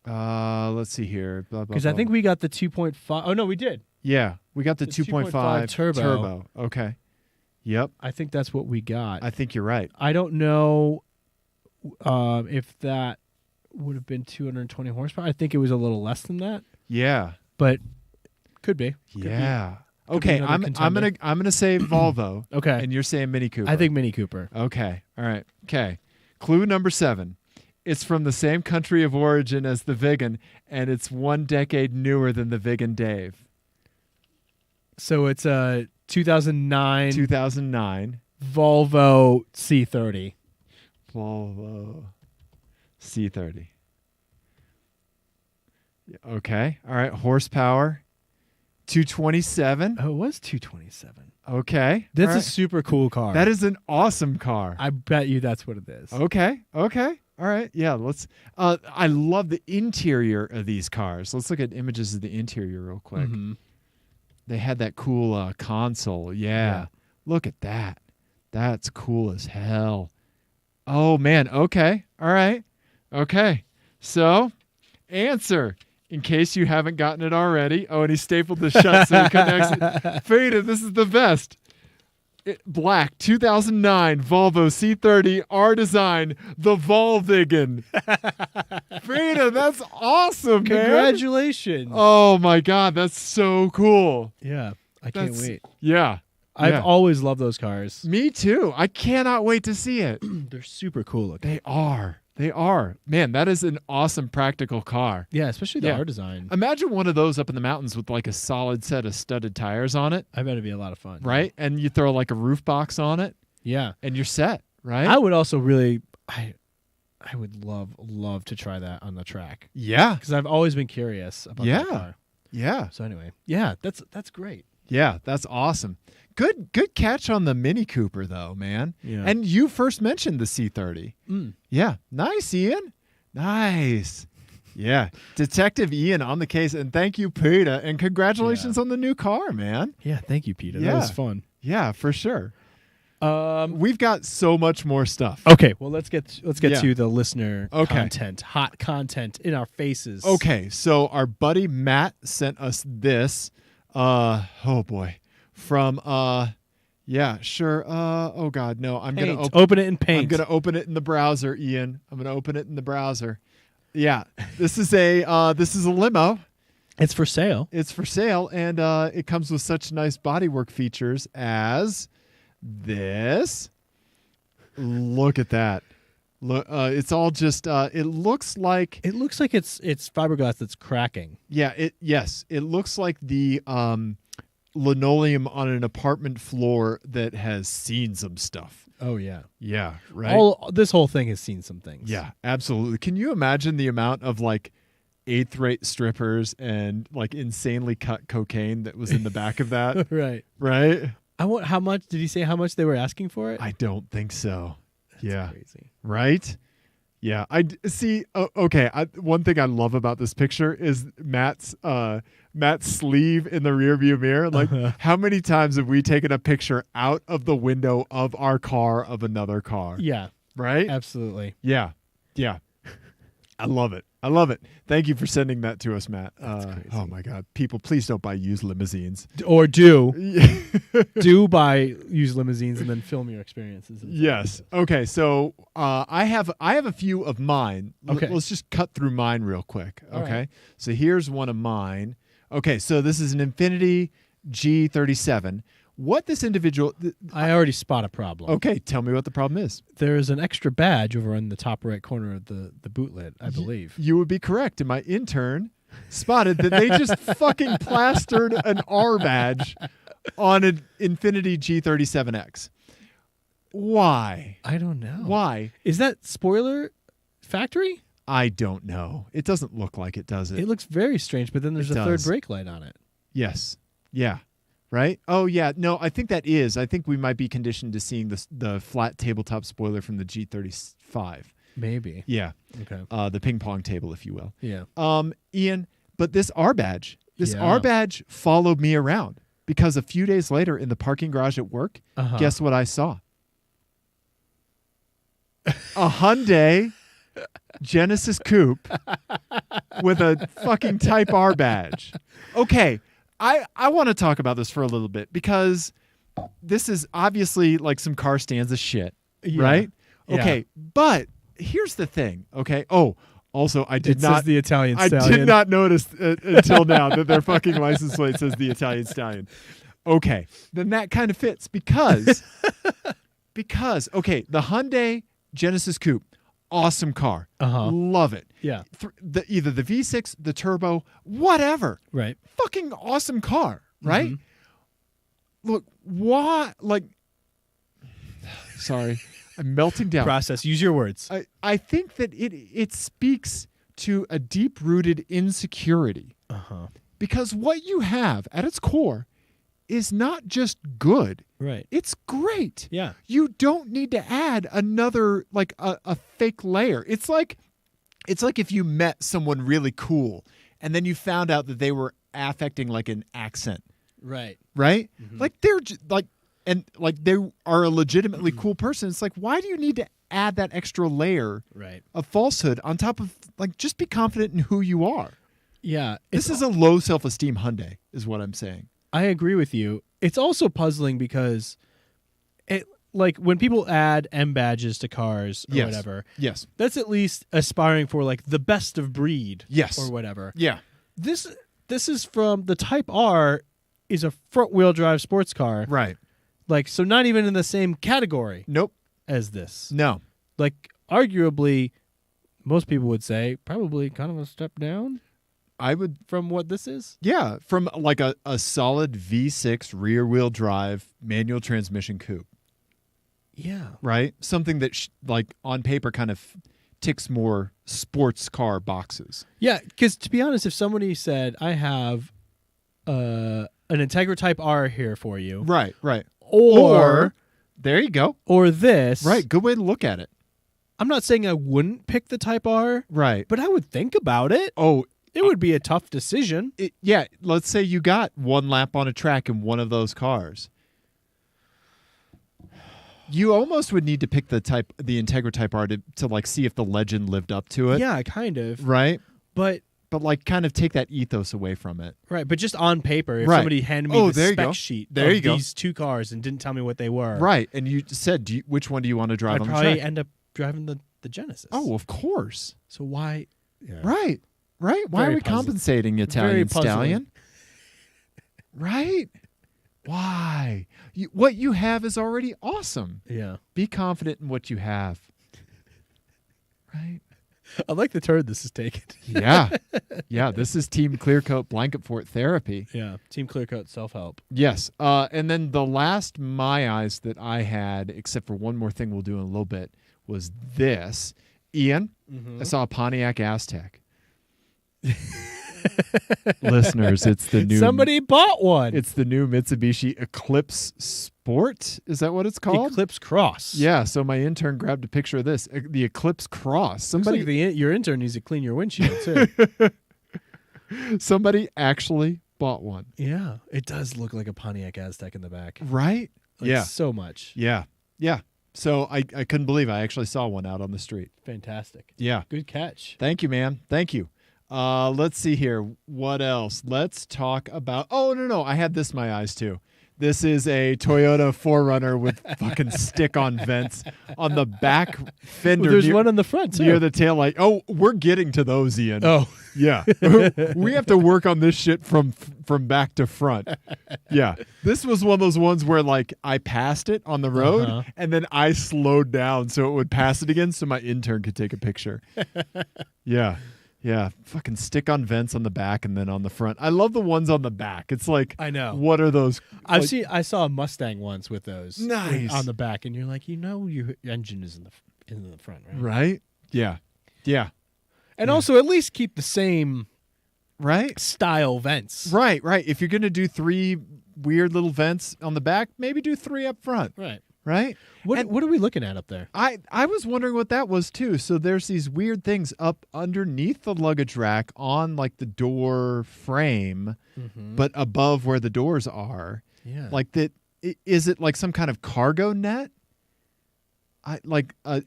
Speaker 1: Let's see here.
Speaker 2: Because I think we got the 2.5. Oh, no, we did.
Speaker 1: Yeah, we got the 2.5
Speaker 2: turbo.
Speaker 1: Okay. Yep.
Speaker 2: I think that's what we got.
Speaker 1: I think you're right.
Speaker 2: I don't know if that would have been 220 horsepower. I think it was a little less than that,
Speaker 1: Yeah.
Speaker 2: but could be. Could
Speaker 1: Yeah.
Speaker 2: be
Speaker 1: Okay,
Speaker 2: another
Speaker 1: I'm
Speaker 2: contender.
Speaker 1: gonna say Volvo.
Speaker 2: Okay.
Speaker 1: And you're saying Mini Cooper.
Speaker 2: I think Mini Cooper.
Speaker 1: Okay. All right. Okay. Clue number 7. It's from the same country of origin as the Vigan, and it's 1 decade newer than the Vigan Dave.
Speaker 2: So it's a 2009 Volvo C30.
Speaker 1: Volvo C30. Okay. All right. Horsepower 227.
Speaker 2: Oh, it was 227.
Speaker 1: Okay.
Speaker 2: That's a super cool car.
Speaker 1: That is an awesome car.
Speaker 2: I bet you that's what it is.
Speaker 1: Okay. All right. Yeah, let's I love the interior of these cars. Let's look at images of the interior real quick.
Speaker 2: Mm-hmm.
Speaker 1: They had that cool console. Yeah. Look at that. That's cool as hell. Oh man, okay. All right. Okay. So, answer. In case you haven't gotten it already. Oh, and he stapled this shut so he couldn't exit. Peedah, this is the best. Black, 2009, Volvo C30, R Design, the Volvigan. Peedah, that's awesome, man.
Speaker 2: Congratulations.
Speaker 1: Oh, my God. That's so cool.
Speaker 2: Yeah, I can't wait.
Speaker 1: Yeah.
Speaker 2: I've always loved those cars.
Speaker 1: Me too. I cannot wait to see it.
Speaker 2: They're super cool looking.
Speaker 1: They are. Man, that is an awesome practical car.
Speaker 2: Yeah, especially the R Design.
Speaker 1: Imagine one of those up in the mountains with like a solid set of studded tires on it.
Speaker 2: I bet it'd be a lot of fun.
Speaker 1: Right? And you throw like a roof box on it.
Speaker 2: Yeah.
Speaker 1: And you're set, right?
Speaker 2: I would also really I would love to try that on the track.
Speaker 1: Yeah.
Speaker 2: Because I've always been curious about that car.
Speaker 1: Yeah.
Speaker 2: So anyway, yeah, that's great.
Speaker 1: Yeah, that's awesome. Good catch on the Mini Cooper, though, man.
Speaker 2: Yeah.
Speaker 1: And you first mentioned the C30. Yeah. Nice, Ian. Nice. Yeah. Detective Ian on the case. And thank you, Peedah. And congratulations on the new car, man.
Speaker 2: Yeah, thank you, Peedah.
Speaker 1: Yeah.
Speaker 2: That was fun.
Speaker 1: Yeah, for sure. We've got so much more stuff.
Speaker 2: Okay, well, let's get to the listener content, hot content in our faces.
Speaker 1: Okay, so our buddy Matt sent us this. Oh, boy. From yeah, sure. Oh God, no. I'm
Speaker 2: Paint.
Speaker 1: gonna
Speaker 2: open it in Paint.
Speaker 1: I'm gonna open it in the browser, Ian. I'm gonna open it in the browser. Yeah, this is a limo.
Speaker 2: It's for sale.
Speaker 1: It's for sale, and it comes with such nice bodywork features as this. Look at that. Look, it's all just. It looks like
Speaker 2: it's fiberglass that's cracking.
Speaker 1: Yeah. It looks like the linoleum on an apartment floor that has seen some stuff.
Speaker 2: Oh yeah.
Speaker 1: Yeah, right?
Speaker 2: This whole thing has seen some things.
Speaker 1: Yeah, absolutely. Can you imagine the amount of like 8th-rate strippers and like insanely cut cocaine that was in the back of that?
Speaker 2: Right.
Speaker 1: Right?
Speaker 2: How much did he say how much they were asking for it?
Speaker 1: I don't think so.
Speaker 2: That's crazy.
Speaker 1: Right? Yeah, I see. Okay, one thing I love about this picture is Matt's sleeve in the rearview mirror. Like, how many times have we taken a picture out of the window of our car of another car?
Speaker 2: Yeah,
Speaker 1: right.
Speaker 2: Absolutely.
Speaker 1: Yeah. I love it. Thank you for sending that to us, Matt.
Speaker 2: That's crazy.
Speaker 1: Oh my God, people, please don't buy used limousines.
Speaker 2: Or buy used limousines and then film your experiences.
Speaker 1: Yes. Okay. So I have a few of mine.
Speaker 2: Okay.
Speaker 1: Let's just cut through mine real quick.
Speaker 2: All
Speaker 1: okay.
Speaker 2: right.
Speaker 1: So here's one of mine. Okay. So this is an Infiniti G37. What this individual...
Speaker 2: I already spot a problem.
Speaker 1: Okay. Tell me what the problem is.
Speaker 2: There's an extra badge over in the top right corner of the boot lid, I believe.
Speaker 1: You would be correct. And my intern spotted that they just fucking plastered an R badge on an Infiniti G37X. Why?
Speaker 2: I don't know.
Speaker 1: Why?
Speaker 2: Is that spoiler factory?
Speaker 1: I don't know. It doesn't look like it, does it?
Speaker 2: It looks very strange, but then there's a third brake light on it.
Speaker 1: Yes. Yeah. Right? Oh, yeah. No, I think that is. I think we might be conditioned to seeing the flat tabletop spoiler from the G35.
Speaker 2: Maybe.
Speaker 1: Yeah.
Speaker 2: Okay.
Speaker 1: The ping pong table, if you will.
Speaker 2: Yeah.
Speaker 1: Ian, but this R badge followed me around because a few days later in the parking garage at work, guess what I saw? A Hyundai Genesis Coupe with a fucking Type R badge. Okay. I want to talk about this for a little bit because this is obviously like some car stands of shit, right? Okay, but here's the thing, okay? Oh, also, I did not...
Speaker 2: says the Italian Stallion.
Speaker 1: I did not notice until now that their fucking license plate says the Italian Stallion. Okay, then that kind of fits because, okay, the Hyundai Genesis Coupe, awesome car. Love it.
Speaker 2: Yeah.
Speaker 1: Either the V6, the turbo, whatever.
Speaker 2: Right.
Speaker 1: Fucking awesome car, right? look, why? Like, sorry, I'm melting down.
Speaker 2: Process. Use your words.
Speaker 1: I think that it speaks to a deep-rooted insecurity. Because what you have at its core is not just good.
Speaker 2: Right.
Speaker 1: It's great.
Speaker 2: Yeah.
Speaker 1: You don't need to add another, like, a fake layer. It's like if you met someone really cool and then you found out that they were affecting like an accent.
Speaker 2: Right.
Speaker 1: Right?
Speaker 2: Mm-hmm.
Speaker 1: Like they're they are a legitimately cool person. It's like, why do you need to add that extra layer of falsehood on top of, like, just be confident in who you are?
Speaker 2: Yeah.
Speaker 1: This is a low self-esteem Hyundai is what I'm saying.
Speaker 2: I agree with you. It's also puzzling because like when people add M badges to cars or whatever.
Speaker 1: Yes.
Speaker 2: That's at least aspiring for like the best of breed.
Speaker 1: Yes.
Speaker 2: Or whatever.
Speaker 1: Yeah.
Speaker 2: This is from the Type R is a front wheel drive sports car.
Speaker 1: Right.
Speaker 2: Like, so not even in the same category.
Speaker 1: Nope.
Speaker 2: As this.
Speaker 1: No.
Speaker 2: Like, arguably, most people would say probably kind of a step down.
Speaker 1: I would,
Speaker 2: from what this is.
Speaker 1: Yeah, from like a solid V6 rear wheel drive manual transmission coupe.
Speaker 2: Yeah.
Speaker 1: Right? Something that like on paper kind of ticks more sports car boxes.
Speaker 2: Yeah, because to be honest, if somebody said, I have an Integra Type R here for you.
Speaker 1: Right.
Speaker 2: Or
Speaker 1: there you go.
Speaker 2: Or this.
Speaker 1: Right, good way to look at it.
Speaker 2: I'm not saying I wouldn't pick the Type R.
Speaker 1: Right.
Speaker 2: But I would think about it.
Speaker 1: Oh,
Speaker 2: it would be a tough decision.
Speaker 1: Yeah, let's say you got one lap on a track in one of those cars. You almost would need to pick the Integra Type R to like see if the legend lived up to it.
Speaker 2: Yeah, kind of.
Speaker 1: Right?
Speaker 2: But
Speaker 1: like kind of take that ethos away from it.
Speaker 2: Right, but just on paper, if somebody handed me the spec sheet of these two cars and didn't tell me what they were.
Speaker 1: Right, and you said, which one do you want to drive on the track?
Speaker 2: I'd probably end up driving the Genesis.
Speaker 1: Oh, of course.
Speaker 2: So why? Yeah.
Speaker 1: Right. Why are we compensating, Italian stallion? Right? Why? What you have is already awesome.
Speaker 2: Yeah.
Speaker 1: Be confident in what you have. Right?
Speaker 2: I like the turn this is taken.
Speaker 1: Yeah. Yeah, this is Team Clearcoat Blanket Fort therapy.
Speaker 2: Yeah, Team Clearcoat self-help.
Speaker 1: Yes. And then the last my eyes that I had, except for one more thing we'll do in a little bit, was this. Ian, I saw a Pontiac Aztec. Listeners, it's the new...
Speaker 2: Somebody bought one.
Speaker 1: It's the new Mitsubishi Eclipse Sport. Is that what it's called?
Speaker 2: Eclipse Cross.
Speaker 1: Yeah, so my intern grabbed a picture of this. The Eclipse Cross. Somebody,
Speaker 2: like your intern needs to clean your windshield, too.
Speaker 1: Somebody actually bought one.
Speaker 2: Yeah, it does look like a Pontiac Aztec in the back.
Speaker 1: Right?
Speaker 2: Like,
Speaker 1: yeah.
Speaker 2: So much.
Speaker 1: Yeah. Yeah. So I couldn't believe I actually saw one out on the street.
Speaker 2: Fantastic.
Speaker 1: Yeah.
Speaker 2: Good catch.
Speaker 1: Thank you, man. Thank you. Let's see here. What else? Let's talk about... Oh, no. I had this in my eyes, too. This is a Toyota 4Runner with fucking stick-on vents on the back fender.
Speaker 2: Well, there's one on the front, too.
Speaker 1: Near the taillight. Oh, we're getting to those, Ian.
Speaker 2: Oh.
Speaker 1: Yeah. We have to work on this shit from back to front. Yeah. This was one of those ones where, like, I passed it on the road, and then I slowed down so it would pass it again so my intern could take a picture. Yeah. Yeah, fucking stick-on vents on the back and then on the front. I love the ones on the back. It's like,
Speaker 2: I know.
Speaker 1: What are those?
Speaker 2: I saw a Mustang once with those.
Speaker 1: Nice.
Speaker 2: On the back, and you're like, your engine is in the front, right?
Speaker 1: Right? Yeah. Yeah.
Speaker 2: And also at least keep the same style vents.
Speaker 1: Right. If you're going to do 3 weird little vents on the back, maybe do 3 up front. Right?
Speaker 2: What are we looking at up there?
Speaker 1: I was wondering what that was too. So there's these weird things up underneath the luggage rack on like the door frame, but above where the doors are.
Speaker 2: Yeah.
Speaker 1: Like that. Is it like some kind of cargo net? An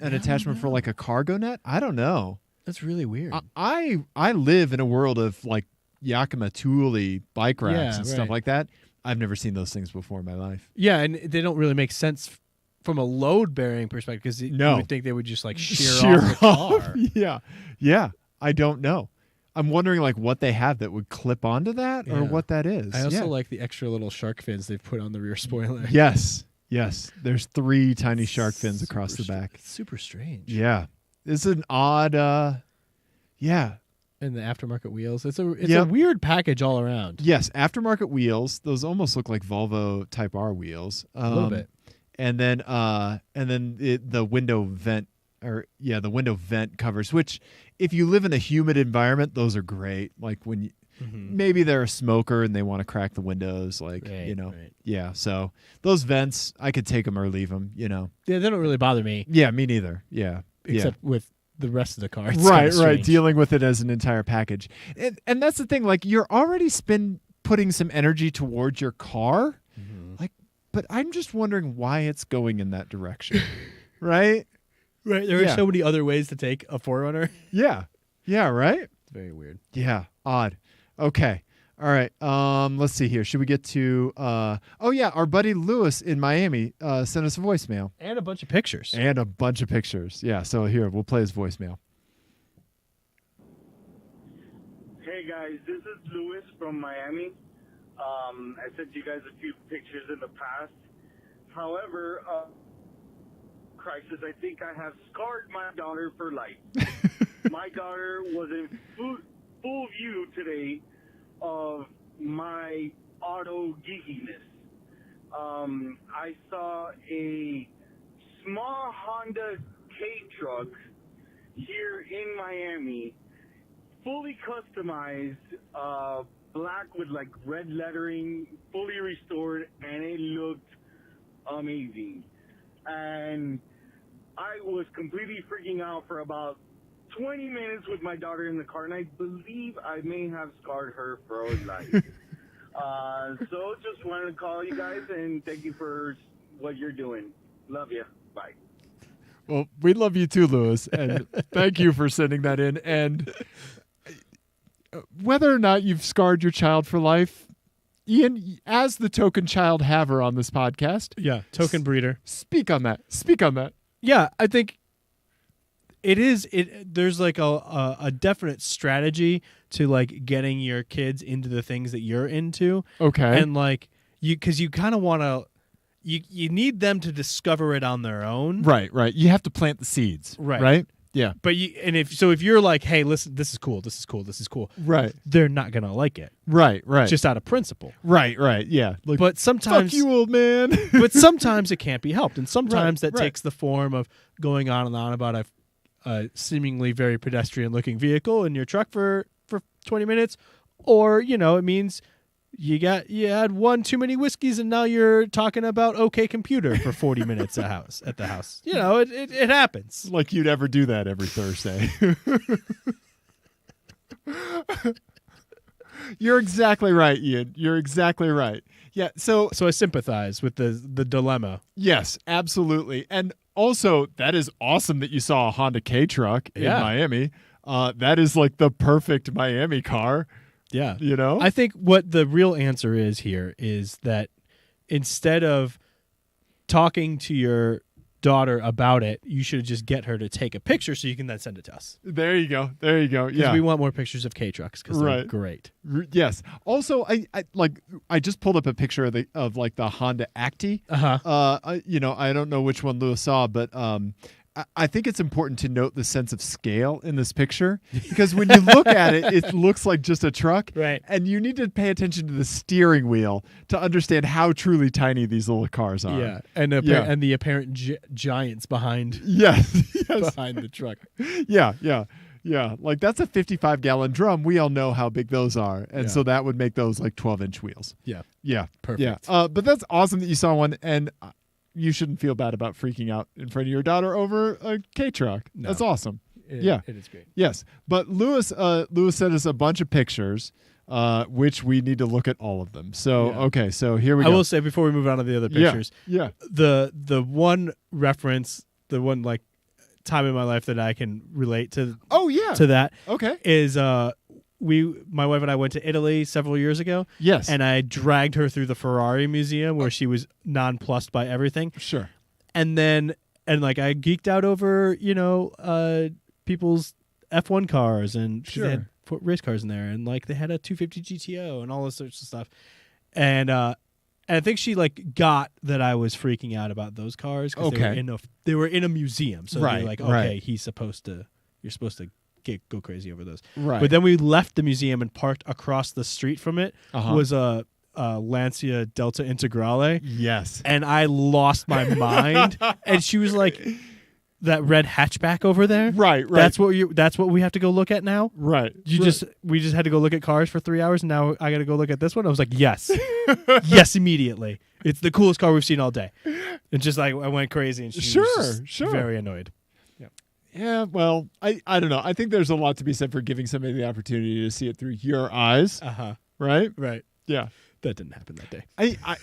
Speaker 1: attachment for like a cargo net? I don't know.
Speaker 2: That's really weird.
Speaker 1: I live in a world of like Yakima Thule bike racks and stuff like that. I've never seen those things before in my life.
Speaker 2: Yeah, and they don't really make sense from a load-bearing perspective because you would think they would just like shear off the car.
Speaker 1: Yeah. I don't know. I'm wondering like what they have that would clip onto that or what that is.
Speaker 2: I also like the extra little shark fins they've put on the rear spoiler.
Speaker 1: Yes. There's 3 tiny shark fins across the back.
Speaker 2: It's super strange.
Speaker 1: Yeah. It's an odd,
Speaker 2: And the aftermarket wheels. It's a weird package all around.
Speaker 1: Yes, aftermarket wheels. Those almost look like Volvo Type R wheels.
Speaker 2: A little bit.
Speaker 1: And then the window vent the window vent covers, which if you live in a humid environment, those are great. Like when maybe they're a smoker and they want to crack the windows, like,
Speaker 2: Right.
Speaker 1: Yeah, so those vents, I could take them or leave them,
Speaker 2: Yeah, they don't really bother me.
Speaker 1: Yeah, me neither. Yeah.
Speaker 2: Except with the rest of the car. It's
Speaker 1: Right. Dealing with it as an entire package. And that's the thing, like, you're already putting some energy towards your car. Like, but I'm just wondering why it's going in that direction. Right?
Speaker 2: Right. There are so many other ways to take a 4Runner.
Speaker 1: Yeah. Yeah, right?
Speaker 2: It's very weird.
Speaker 1: Yeah. Odd. Okay. All right. Let's see here. Should we get to our buddy Lewis in Miami sent us a voicemail.
Speaker 2: And a bunch of pictures.
Speaker 1: Yeah. So here, we'll play his voicemail.
Speaker 4: Hey guys, this is Lewis from Miami. I sent you guys a few pictures in the past. However, crisis, I think I have scarred my daughter for life. My daughter was in full view today of my auto geekiness. I saw a small Honda K-Truck here in Miami, fully customized, black with like red lettering, fully restored, and it looked amazing. And I was completely freaking out for about 20 minutes with my daughter in the car, and I believe I may have scarred her for life. So just wanted to call you guys and thank you for what you're doing. Love you. Bye.
Speaker 1: Well, we love you too, Lewis, and thank you for sending that in. And whether or not you've scarred your child for life, Ian, as the token child haver on this podcast,
Speaker 2: token breeder,
Speaker 1: speak on that.
Speaker 2: Yeah, I think there's like a definite strategy to like getting your kids into the things that you're into.
Speaker 1: Okay.
Speaker 2: And like because you kind of want to, you need them to discover it on their own.
Speaker 1: Right. You have to plant the seeds. Right. Yeah.
Speaker 2: But if you're like, hey, listen, this is cool.
Speaker 1: Right.
Speaker 2: They're not gonna like it.
Speaker 1: Right.
Speaker 2: Just out of principle.
Speaker 1: Right. Yeah. Like,
Speaker 2: but sometimes,
Speaker 1: fuck you, old man.
Speaker 2: but sometimes it can't be helped, and sometimes that
Speaker 1: right.
Speaker 2: takes the form of going on and on about a seemingly very pedestrian-looking vehicle in your truck for 20 minutes, or it means you had one too many whiskeys and now you're talking about OK Computer for 40 minutes at the house. It happens.
Speaker 1: Like you'd ever do that every Thursday. You're exactly right, Ian. You're exactly right. Yeah. So
Speaker 2: I sympathize with the dilemma.
Speaker 1: Yes, absolutely. And also, that is awesome that you saw a Honda K-Truck in Miami. That is like the perfect Miami car.
Speaker 2: Yeah.
Speaker 1: I
Speaker 2: think what the real answer is here is that instead of talking to your daughter about it, you should just get her to take a picture so you can then send it to us.
Speaker 1: There you go. Yeah.
Speaker 2: Because we want more pictures of K-Trucks because they're great.
Speaker 1: Yes. Also, I just pulled up a picture of the Honda Acti. I don't know which one Lewis saw, but I think it's important to note the sense of scale in this picture, because when you look at it, it looks like just a truck.
Speaker 2: Right.
Speaker 1: And you need to pay attention to the steering wheel to understand how truly tiny these little cars are.
Speaker 2: Yeah. And the apparent giants behind behind the truck.
Speaker 1: Yeah. Like that's a 55-gallon drum. We all know how big those are. And so that would make those like 12-inch wheels. Yeah.
Speaker 2: Perfect.
Speaker 1: Yeah. But that's awesome that you saw one, and you shouldn't feel bad about freaking out in front of your daughter over a K-Truck. No. That's awesome.
Speaker 2: It is great.
Speaker 1: Yes. But Lewis sent us a bunch of pictures, which we need to look at all of them. So, okay. So here we go.
Speaker 2: I will say before we move on to the other pictures, the one reference, the one like time in my life that I can relate to.
Speaker 1: Oh yeah.
Speaker 2: To that.
Speaker 1: Okay.
Speaker 2: Is my wife and I went to Italy several years ago.
Speaker 1: Yes.
Speaker 2: And I dragged her through the Ferrari museum where she was nonplussed by everything.
Speaker 1: Sure.
Speaker 2: And I geeked out over, people's F1 cars, and they had race cars in there, and like they had a 250 GTO and all this sorts of stuff. And I think she like got that I was freaking out about those cars because they were in a museum. So they're like, okay, you're supposed to go crazy over those.
Speaker 1: Right.
Speaker 2: But then we left the museum and parked across the street from it was a Lancia Delta Integrale.
Speaker 1: Yes.
Speaker 2: And I lost my mind. And she was like, that red hatchback over there?
Speaker 1: Right.
Speaker 2: That's what we have to go look at now?
Speaker 1: Right.
Speaker 2: We just had to go look at cars for 3 hours and now I got to go look at this one? I was like, yes. Yes, immediately. It's the coolest car we've seen all day. And just like I went crazy and she was just very annoyed.
Speaker 1: Yeah, well, I don't know. I think there's a lot to be said for giving somebody the opportunity to see it through your eyes. Right?
Speaker 2: Right.
Speaker 1: Yeah.
Speaker 2: That didn't happen that day.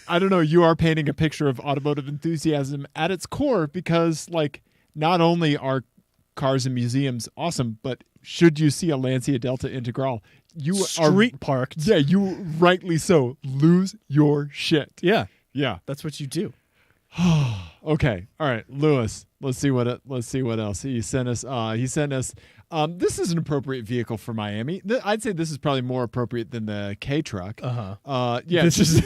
Speaker 1: I don't know. You are painting a picture of automotive enthusiasm at its core because, like, not only are cars and museums awesome, but should you see a Lancia Delta Integral, you
Speaker 2: street parked.
Speaker 1: Yeah, you rightly so lose your shit.
Speaker 2: Yeah.
Speaker 1: Yeah.
Speaker 2: That's what you do.
Speaker 1: Okay. All right, Lewis. Let's see what else he sent us. This is an appropriate vehicle for Miami. I'd say this is probably more appropriate than the K truck. Yeah.
Speaker 2: This is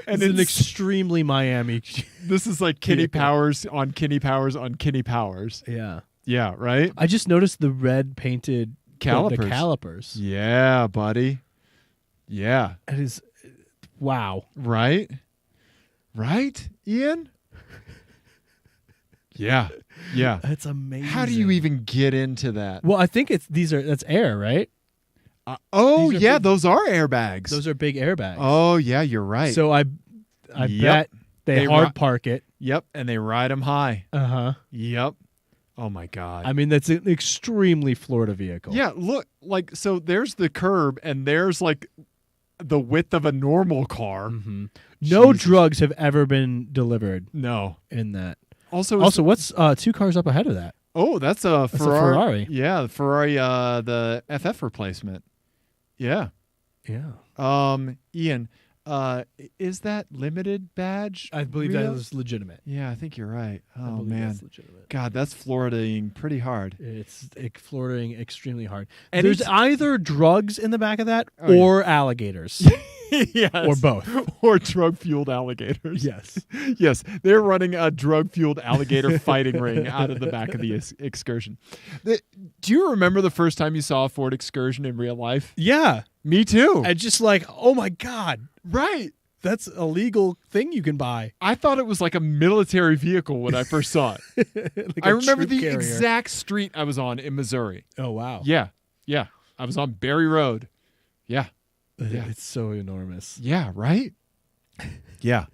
Speaker 2: and it's an extremely Miami.
Speaker 1: This is like Kenny Powers on Kenny Powers on Kenny Powers.
Speaker 2: Yeah.
Speaker 1: Yeah. Right.
Speaker 2: I just noticed the red painted
Speaker 1: calipers.
Speaker 2: The calipers.
Speaker 1: Yeah, buddy. Yeah.
Speaker 2: It is. Wow.
Speaker 1: Right. Right, Ian. Yeah. Yeah.
Speaker 2: That's amazing.
Speaker 1: How do you even get into that?
Speaker 2: Well, I think that's air, right?
Speaker 1: Yeah, those are airbags.
Speaker 2: Those are big airbags.
Speaker 1: Oh, yeah, you're right.
Speaker 2: So I bet they hard park it.
Speaker 1: Yep, and they ride them high. Yep. Oh my God.
Speaker 2: I mean, that's an extremely Florida vehicle.
Speaker 1: Yeah, look, like, so there's the curb and there's like the width of a normal car.
Speaker 2: Mm-hmm. No drugs have ever been delivered.
Speaker 1: No.
Speaker 2: In that.
Speaker 1: Also,
Speaker 2: what's 2 cars up ahead of that?
Speaker 1: Oh, that's a Ferrari.
Speaker 2: That's a Ferrari.
Speaker 1: Yeah, the Ferrari, the FF replacement. Yeah.
Speaker 2: Yeah.
Speaker 1: Ian, is that limited badge?
Speaker 2: I believe
Speaker 1: real?
Speaker 2: that is legitimate.
Speaker 1: Yeah, I think you're right. Oh, man.
Speaker 2: That's legitimate.
Speaker 1: God, that's Floridaing pretty hard.
Speaker 2: It's Floridaing extremely hard. And there's either drugs in the back of that or alligators.
Speaker 1: Yes.
Speaker 2: Or both.
Speaker 1: Or drug-fueled alligators.
Speaker 2: Yes.
Speaker 1: Yes. They're running a drug-fueled alligator fighting ring out of the back of the Excursion. Do you remember the first time you saw a Ford Excursion in real life?
Speaker 2: Yeah.
Speaker 1: Me too.
Speaker 2: And just like, oh my God.
Speaker 1: Right.
Speaker 2: That's a legal thing you can buy.
Speaker 1: I thought it was like a military vehicle when I first saw it.
Speaker 2: Like
Speaker 1: I remember the
Speaker 2: carrier.
Speaker 1: exact street I was on in Missouri.
Speaker 2: Oh, wow.
Speaker 1: Yeah. Yeah. I was on Berry Road. Yeah. Yeah.
Speaker 2: It's so enormous.
Speaker 1: Yeah, right? Yeah.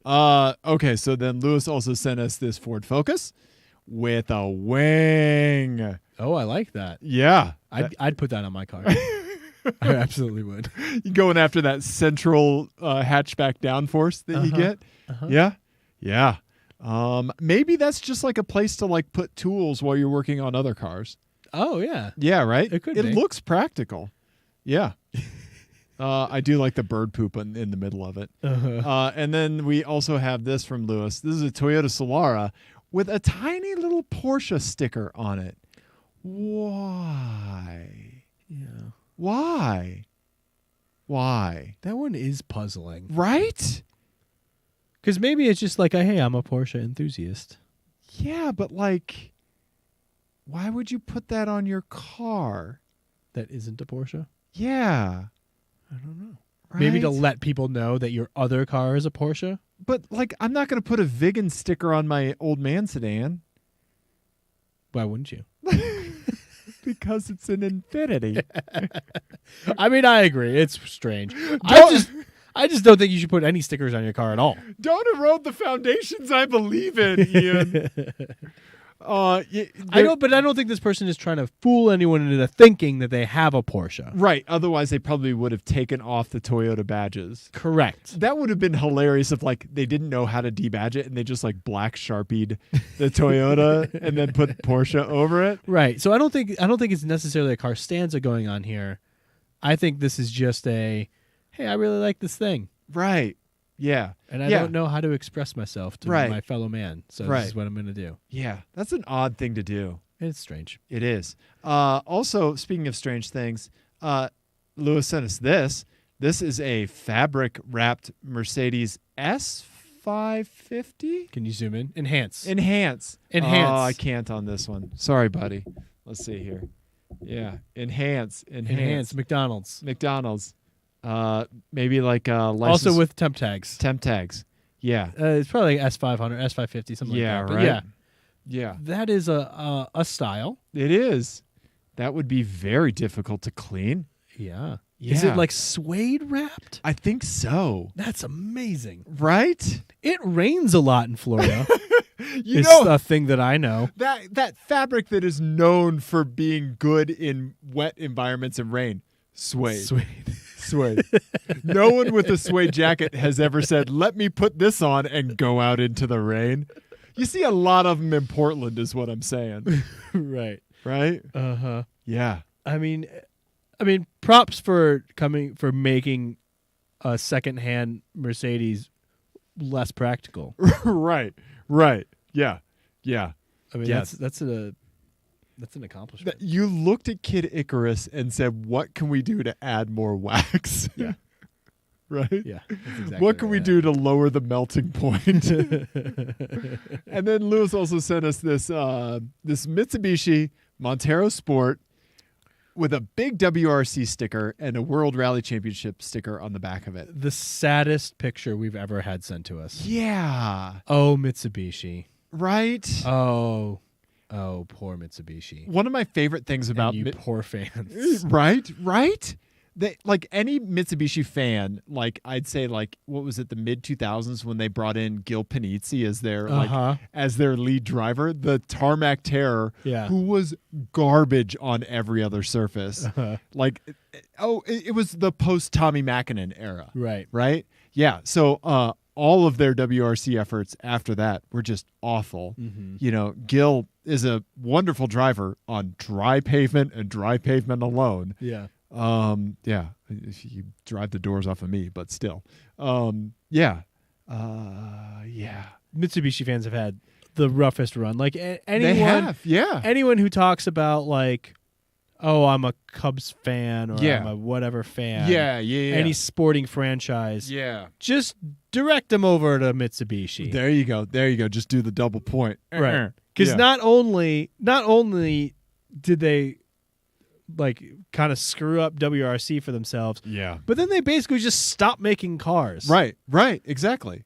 Speaker 1: Okay, so then Lewis also sent us this Ford Focus with a wing.
Speaker 2: Oh, I like that.
Speaker 1: Yeah.
Speaker 2: I'd put that on my car. I absolutely would.
Speaker 1: You going after that central hatchback downforce that you get? Yeah. Yeah. Maybe that's just like a place to like put tools while you're working on other cars.
Speaker 2: Oh, yeah.
Speaker 1: Yeah, right?
Speaker 2: It could
Speaker 1: be.
Speaker 2: It
Speaker 1: looks practical. Yeah. I do like the bird poop in the middle of it. And then we also have this from Lewis. This is a Toyota Solara with a tiny little Porsche sticker on it. Why?
Speaker 2: Yeah.
Speaker 1: Why?
Speaker 2: That one is puzzling.
Speaker 1: Right?
Speaker 2: Because maybe it's just like, hey, I'm a Porsche enthusiast.
Speaker 1: Yeah, but like, why would you put that on your car?
Speaker 2: That isn't a Porsche?
Speaker 1: Yeah.
Speaker 2: I don't know.
Speaker 1: Right?
Speaker 2: Maybe to let people know that your other car is a Porsche?
Speaker 1: But, like, I'm not going to put a vegan sticker on my old man sedan.
Speaker 2: Why wouldn't you?
Speaker 1: Because it's an Infinity.
Speaker 2: I mean, I agree. It's strange. I just don't think you should put any stickers on your car at all.
Speaker 1: Don't erode the foundations I believe in, Ian.
Speaker 2: I don't think this person is trying to fool anyone into thinking that they have a Porsche.
Speaker 1: Right. Otherwise, they probably would have taken off the Toyota badges.
Speaker 2: Correct.
Speaker 1: That would have been hilarious if, like, they didn't know how to debadge it and they just, like, black Sharpied the Toyota and then put Porsche over it.
Speaker 2: Right. So I don't think it's necessarily a car stanza going on here. I think this is just a, hey, I really like this thing.
Speaker 1: Right. Yeah.
Speaker 2: And I don't know how to express myself to my fellow man. So this is what I'm going to do.
Speaker 1: Yeah. That's an odd thing to do.
Speaker 2: It's strange.
Speaker 1: It is. Also, speaking of strange things, Lewis sent us this. This is a fabric-wrapped Mercedes S550.
Speaker 2: Can you zoom in? Enhance.
Speaker 1: Oh, I can't on this one. Sorry, buddy. Let's see here. Yeah. Enhance.
Speaker 2: McDonald's.
Speaker 1: Maybe like license.
Speaker 2: Also with temp tags.
Speaker 1: Temp tags. Yeah.
Speaker 2: It's probably like S500, S550, something like that. But
Speaker 1: right. Yeah.
Speaker 2: That is a style.
Speaker 1: It is. That would be very difficult to clean.
Speaker 2: Yeah.
Speaker 1: Yeah.
Speaker 2: Is it like suede wrapped?
Speaker 1: I think so.
Speaker 2: That's amazing.
Speaker 1: Right?
Speaker 2: It rains a lot in Florida.
Speaker 1: It's
Speaker 2: a thing that I know.
Speaker 1: That fabric that is known for being good in wet environments and rain. Suede. No one with a suede jacket has ever said, let me put this on and go out into the rain. You see a lot of them in Portland is what I'm saying.
Speaker 2: Right.
Speaker 1: Right?
Speaker 2: Uh-huh.
Speaker 1: Yeah.
Speaker 2: I mean, props for making a secondhand Mercedes less practical.
Speaker 1: Right. Yeah.
Speaker 2: I mean, that's an accomplishment.
Speaker 1: You looked at Kid Icarus and said, "What can we do to add more wax?"
Speaker 2: Yeah.
Speaker 1: Right?
Speaker 2: Yeah. That's exactly
Speaker 1: what can we do to lower the melting point? And then Lewis also sent us this Mitsubishi Montero Sport with a big WRC sticker and a World Rally Championship sticker on the back of it.
Speaker 2: The saddest picture we've ever had sent to us.
Speaker 1: Yeah.
Speaker 2: Oh, Mitsubishi.
Speaker 1: Right?
Speaker 2: Oh, poor Mitsubishi.
Speaker 1: One of my favorite things about
Speaker 2: you poor fans.
Speaker 1: Right? Like any Mitsubishi fan, like I'd say, like what was it, the mid 2000s when they brought in Gil Panizzi as their as their lead driver, the Tarmac Terror, who was garbage on every other surface. Like, it was the post Tommy Mäkinen era, right? Yeah. So all of their WRC efforts after that were just awful. Mm-hmm. You know, Gil is a wonderful driver on dry pavement and dry pavement alone.
Speaker 2: Yeah.
Speaker 1: Yeah, if you drive the doors off of me, but still. Yeah.
Speaker 2: Mitsubishi fans have had the roughest run. Like anyone,
Speaker 1: they have, yeah.
Speaker 2: Anyone who talks about like, oh, I'm a Cubs fan or
Speaker 1: Yeah.
Speaker 2: I'm a whatever fan.
Speaker 1: Yeah.
Speaker 2: Any sporting franchise.
Speaker 1: Yeah.
Speaker 2: Just direct them over to Mitsubishi.
Speaker 1: There you go. Just do the double point.
Speaker 2: Right. Because not only did they like kind of screw up WRC for themselves, but then they basically just stopped making cars.
Speaker 1: Right, exactly.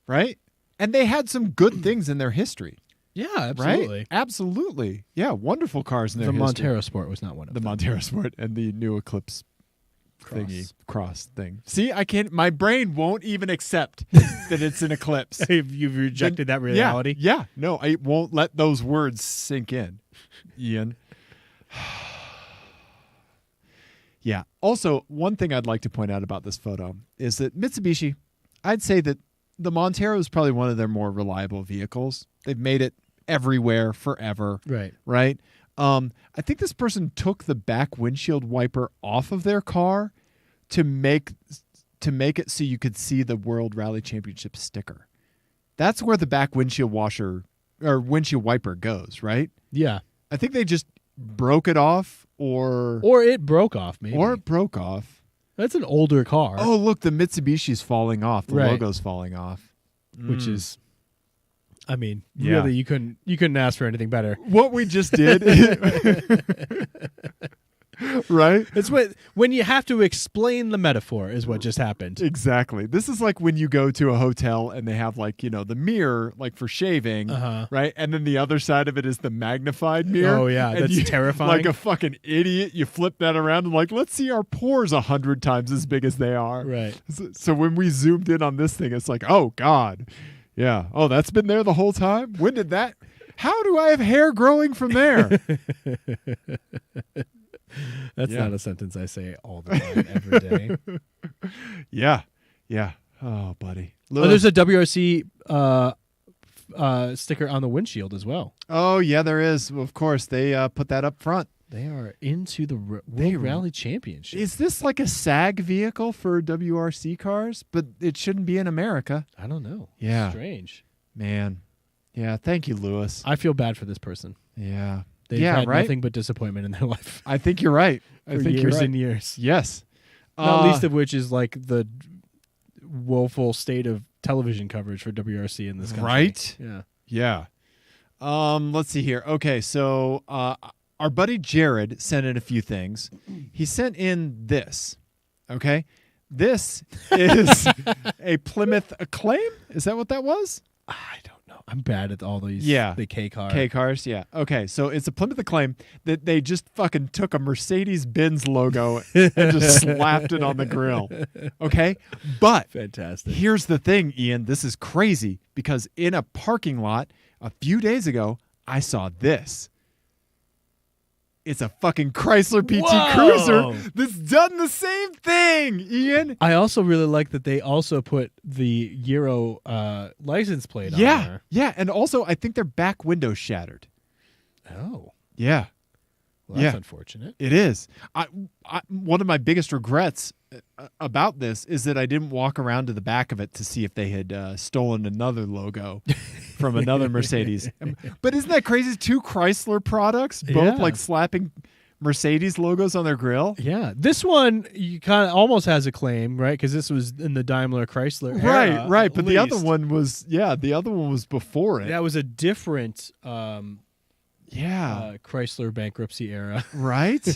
Speaker 1: Right? And they had some good things in their history.
Speaker 2: Yeah, absolutely.
Speaker 1: Right? Absolutely. Yeah, wonderful cars in their history.
Speaker 2: The Montero Sport was not one of them.
Speaker 1: The Montero Sport and the new Eclipse cross thing. See, I can't. My brain won't even accept that it's an Eclipse.
Speaker 2: You've rejected that reality?
Speaker 1: Yeah. No, I won't let those words sink in, Ian. Yeah. Also, one thing I'd like to point out about this photo is that Mitsubishi, I'd say that the Montero is probably one of their more reliable vehicles. They've made it everywhere forever. Right. I think this person took the back windshield wiper off of their car to make it so you could see the World Rally Championship sticker. That's where the back windshield washer or windshield wiper goes, right?
Speaker 2: Yeah.
Speaker 1: I think they just broke it off or
Speaker 2: it broke off, maybe.
Speaker 1: Or it broke off.
Speaker 2: That's an older car.
Speaker 1: Oh, look, the Mitsubishi's falling off. The logo's falling off.
Speaker 2: Which is, I mean, really, you couldn't ask for anything better.
Speaker 1: What we just did, right?
Speaker 2: It's when you have to explain the metaphor is what just happened.
Speaker 1: Exactly. This is like when you go to a hotel and they have like, the mirror like for shaving, right? And then the other side of it is the magnified mirror.
Speaker 2: Oh yeah,
Speaker 1: and
Speaker 2: that's terrifying.
Speaker 1: Like a fucking idiot, you flip that around and like, let's see our pores 100 times as big as they are.
Speaker 2: Right.
Speaker 1: So when we zoomed in on this thing, it's like, oh God. Yeah. Oh, that's been there the whole time? When did that? How do I have hair growing from there?
Speaker 2: That's not a sentence I say all the time, every day.
Speaker 1: Yeah. Oh, buddy.
Speaker 2: Oh, there's a WRC sticker on the windshield as well.
Speaker 1: Oh, yeah, there is. Of course, they put that up front.
Speaker 2: They are into the World Rally Championship.
Speaker 1: Is this like a SAG vehicle for WRC cars? But it shouldn't be in America.
Speaker 2: I don't know.
Speaker 1: Yeah.
Speaker 2: Strange.
Speaker 1: Man. Yeah, thank you, Lewis.
Speaker 2: I feel bad for this person.
Speaker 1: Yeah.
Speaker 2: They've had nothing but disappointment in their life.
Speaker 1: I think you're right.
Speaker 2: For years and years.
Speaker 1: Yes.
Speaker 2: Not least of which is like the woeful state of television coverage for WRC in this country.
Speaker 1: Right?
Speaker 2: Yeah.
Speaker 1: Yeah. Let's see here. Okay, so our buddy Jared sent in a few things. He sent in this. Okay, this is a Plymouth Acclaim. Is that what that was?
Speaker 2: I don't know. I'm bad at all these.
Speaker 1: Yeah,
Speaker 2: the K car.
Speaker 1: K cars. Yeah. Okay, so it's a Plymouth Acclaim that they just fucking took a Mercedes-Benz logo and just slapped it on the grill. Okay, but
Speaker 2: fantastic.
Speaker 1: Here's the thing, Ian. This is crazy because in a parking lot a few days ago, I saw this. It's a fucking Chrysler PT Cruiser that's done the same thing, Ian.
Speaker 2: I also really like that they also put the Euro license plate on there.
Speaker 1: Yeah, and also I think their back window shattered.
Speaker 2: Oh.
Speaker 1: Yeah.
Speaker 2: Well, that's unfortunate.
Speaker 1: It is. One of my biggest regrets about this is that I didn't walk around to the back of it to see if they had stolen another logo from another Mercedes. But isn't that crazy? 2 Chrysler products, both like slapping Mercedes logos on their grill.
Speaker 2: Yeah, this one you kind of almost has a claim, right? Because this was in the Daimler Chrysler era,
Speaker 1: right. But the other one was before it.
Speaker 2: That was a different.
Speaker 1: Yeah.
Speaker 2: Chrysler bankruptcy era.
Speaker 1: Right?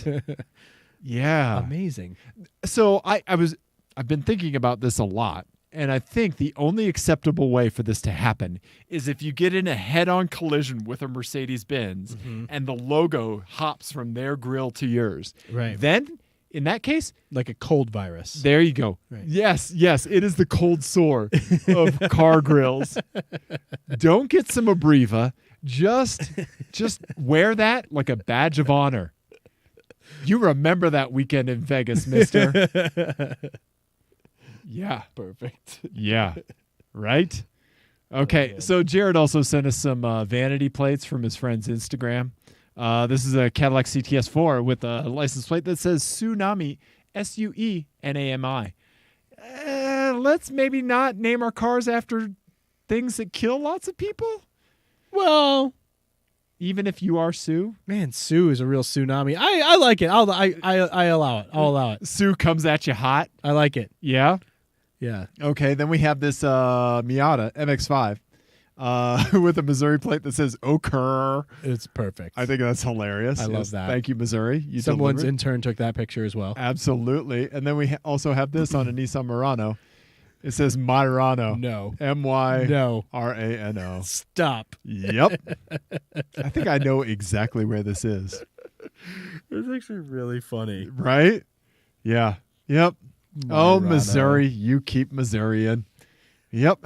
Speaker 1: Yeah.
Speaker 2: Amazing.
Speaker 1: So I've been thinking about this a lot, and I think the only acceptable way for this to happen is if you get in a head-on collision with a Mercedes-Benz and the logo hops from their grill to yours.
Speaker 2: Right.
Speaker 1: Then, in that case,
Speaker 2: like a cold virus.
Speaker 1: There you go. Right. Yes, it is the cold sore of car grills. Don't get some Abreva. Just wear that like a badge of honor. You remember that weekend in Vegas, mister. Yeah.
Speaker 2: Perfect.
Speaker 1: Yeah. Right? Okay, so Jared also sent us some vanity plates from his friend's Instagram. This is a Cadillac CTS4 with a license plate that says Tsunami, Suenami. Let's maybe not name our cars after things that kill lots of people.
Speaker 2: Well,
Speaker 1: even if you are Sue,
Speaker 2: man, Sue is a real tsunami. I like it. I allow it. I'll allow it.
Speaker 1: Sue comes at you hot.
Speaker 2: I like it.
Speaker 1: Yeah.
Speaker 2: Yeah.
Speaker 1: Okay. Then we have this Miata MX-5 with a Missouri plate that says Okur.
Speaker 2: It's perfect.
Speaker 1: I think that's hilarious.
Speaker 2: I love that.
Speaker 1: Thank you, Missouri.
Speaker 2: Someone's intern took that picture as well.
Speaker 1: Absolutely. And then we also have this on a Nissan Murano. It says Myrano.
Speaker 2: No.
Speaker 1: M-Y-R-A-N-O.
Speaker 2: Stop.
Speaker 1: Yep. I think I know exactly where this is.
Speaker 2: It's actually really funny.
Speaker 1: Right? Yeah. Yep.
Speaker 2: Myrano.
Speaker 1: Oh, Missouri. You keep Missourian. Yep.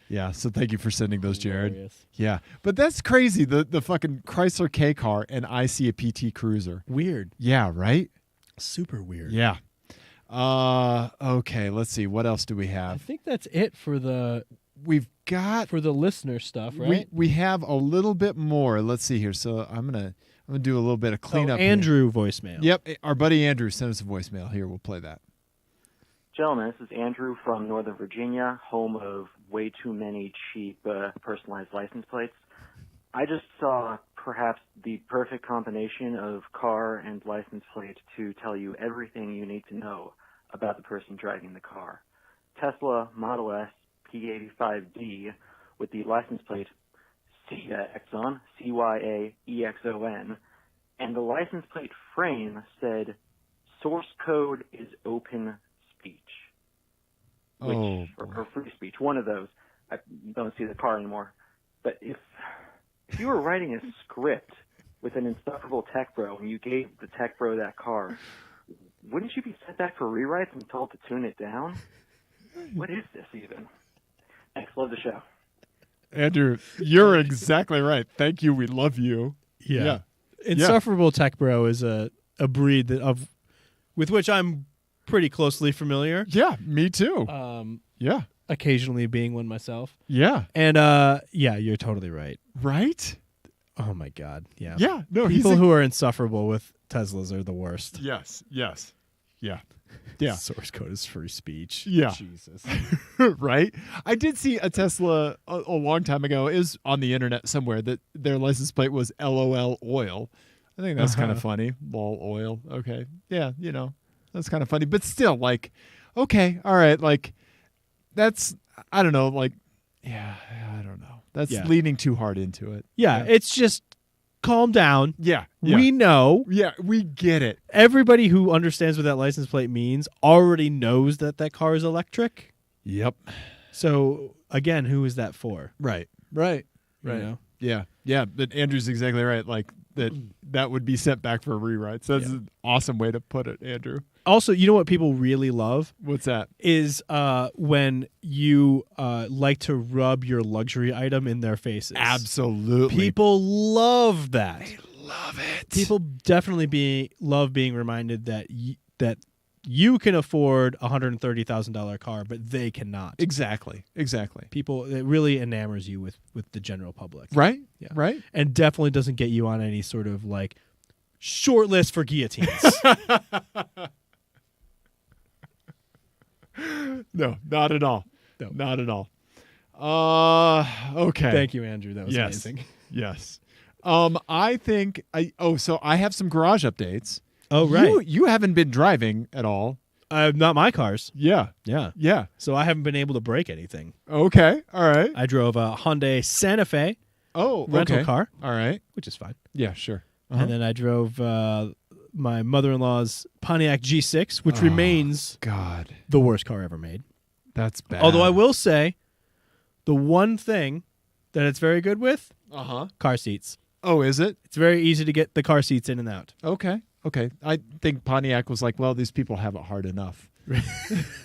Speaker 1: Yeah, so thank you for sending those, Jared.
Speaker 2: Hilarious.
Speaker 1: Yeah. But that's crazy. The fucking Chrysler K car and I see a PT Cruiser.
Speaker 2: Weird.
Speaker 1: Yeah, right?
Speaker 2: Super weird.
Speaker 1: Yeah. Okay, let's see. What else do we have?
Speaker 2: I think that's it for the listener stuff, right?
Speaker 1: We have a little bit more. Let's see here. So I'm gonna do a little bit of cleanup.
Speaker 2: Andrew voicemail.
Speaker 1: Yep, our buddy Andrew sent us a voicemail. Here, we'll play that.
Speaker 5: Gentlemen, this is Andrew from Northern Virginia, home of way too many cheap personalized license plates. I just saw perhaps the perfect combination of car and license plate to tell you everything you need to know about the person driving the car. Tesla Model S P85D with the license plate Cyaexon, Cyaexon, and the license plate frame said, source code is open speech. Or free speech, one of those. I don't see the car anymore. But if you were writing a script with an insufferable tech bro and you gave the tech bro that car, wouldn't you be sent back for rewrites and told to tune it down? What is this even? Thanks. Love the show.
Speaker 1: Andrew, you're exactly right. Thank you. We love you.
Speaker 2: Yeah. Insufferable tech bro is a breed with which I'm pretty closely familiar.
Speaker 1: Yeah, me too. Yeah.
Speaker 2: Occasionally being one myself.
Speaker 1: Yeah.
Speaker 2: And you're totally right.
Speaker 1: Right?
Speaker 2: Oh my God. Yeah.
Speaker 1: Yeah. No,
Speaker 2: people who are insufferable with Teslas are the worst.
Speaker 1: Yes. Yeah. Yeah.
Speaker 2: Source code is free speech.
Speaker 1: Yeah.
Speaker 2: Jesus.
Speaker 1: Right? I did see a Tesla a long time ago. It was on the internet somewhere that their license plate was LOL oil. I think that's kind of funny. LOL oil. Okay. Yeah, that's kind of funny. But still, like, okay, all right, like, that's, I don't know, like, yeah, I don't know. That's leaning too hard into it.
Speaker 2: Yeah, it's just calm down.
Speaker 1: Yeah.
Speaker 2: We know.
Speaker 1: Yeah, we get it.
Speaker 2: Everybody who understands what that license plate means already knows that car is electric.
Speaker 1: Yep.
Speaker 2: So, again, who is that for?
Speaker 1: Right.
Speaker 2: You know?
Speaker 1: Yeah. But Andrew's exactly right. Like that would be sent back for a rewrite. So that's an awesome way to put it, Andrew.
Speaker 2: Also, you know what people really love?
Speaker 1: What's that?
Speaker 2: Is when you like to rub your luxury item in their faces.
Speaker 1: Absolutely.
Speaker 2: People love that.
Speaker 1: They love it.
Speaker 2: People definitely love being reminded that that you can afford a $130,000 car, but they cannot.
Speaker 1: Exactly.
Speaker 2: People, it really enamors you with the general public.
Speaker 1: Right?
Speaker 2: Yeah.
Speaker 1: Right?
Speaker 2: And definitely doesn't get you on any sort of like short list for guillotines.
Speaker 1: No, not at all.
Speaker 2: No.
Speaker 1: Not at all. Okay.
Speaker 2: Thank you, Andrew. That was
Speaker 1: Yes.
Speaker 2: amazing.
Speaker 1: Yes. I think so I have some garage updates.
Speaker 2: Oh, right.
Speaker 1: You haven't been driving at all.
Speaker 2: Not my cars.
Speaker 1: Yeah.
Speaker 2: Yeah.
Speaker 1: Yeah.
Speaker 2: So I haven't been able to break anything.
Speaker 1: Okay. All right.
Speaker 2: I drove a Hyundai Santa Fe rental
Speaker 1: okay.
Speaker 2: car,
Speaker 1: All right.
Speaker 2: which is fine.
Speaker 1: Yeah, sure.
Speaker 2: And then I drove my mother-in-law's Pontiac G6, which remains
Speaker 1: God.
Speaker 2: the worst car ever made.
Speaker 1: That's bad.
Speaker 2: Although I will say, the one thing that it's very good with, car seats.
Speaker 1: Oh, is it?
Speaker 2: It's very easy to get the car seats in and out.
Speaker 1: Okay. I think Pontiac was like, well, these people have it hard enough.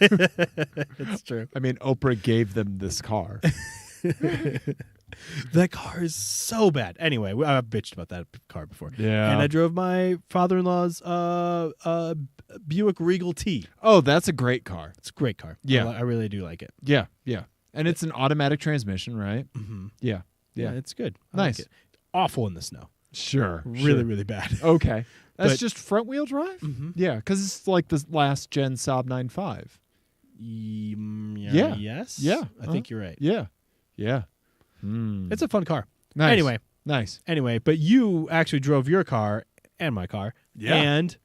Speaker 2: It's true.
Speaker 1: I mean, Oprah gave them this car.
Speaker 2: That car is so bad. Anyway, I've bitched about that car before.
Speaker 1: Yeah.
Speaker 2: And I drove my father-in-law's Buick Regal T.
Speaker 1: Oh, that's a great car.
Speaker 2: It's a great car.
Speaker 1: Yeah.
Speaker 2: I really do like it.
Speaker 1: Yeah. And it's an automatic transmission, right?
Speaker 2: Mm-hmm.
Speaker 1: Yeah.
Speaker 2: It's good. I
Speaker 1: Nice.
Speaker 2: like it. Awful in the snow.
Speaker 1: Sure.
Speaker 2: Really, really bad.
Speaker 1: Okay. That's
Speaker 2: But-
Speaker 1: just front-wheel drive?
Speaker 2: Mhm.
Speaker 1: Yeah, because it's like the last gen Saab 9.5. Yeah.
Speaker 2: Yes.
Speaker 1: Yeah.
Speaker 2: I think you're right.
Speaker 1: Yeah.
Speaker 2: It's a fun car.
Speaker 1: Nice.
Speaker 2: Nice.
Speaker 1: Nice.
Speaker 2: But you actually drove your car and my car.
Speaker 1: Yeah.
Speaker 2: And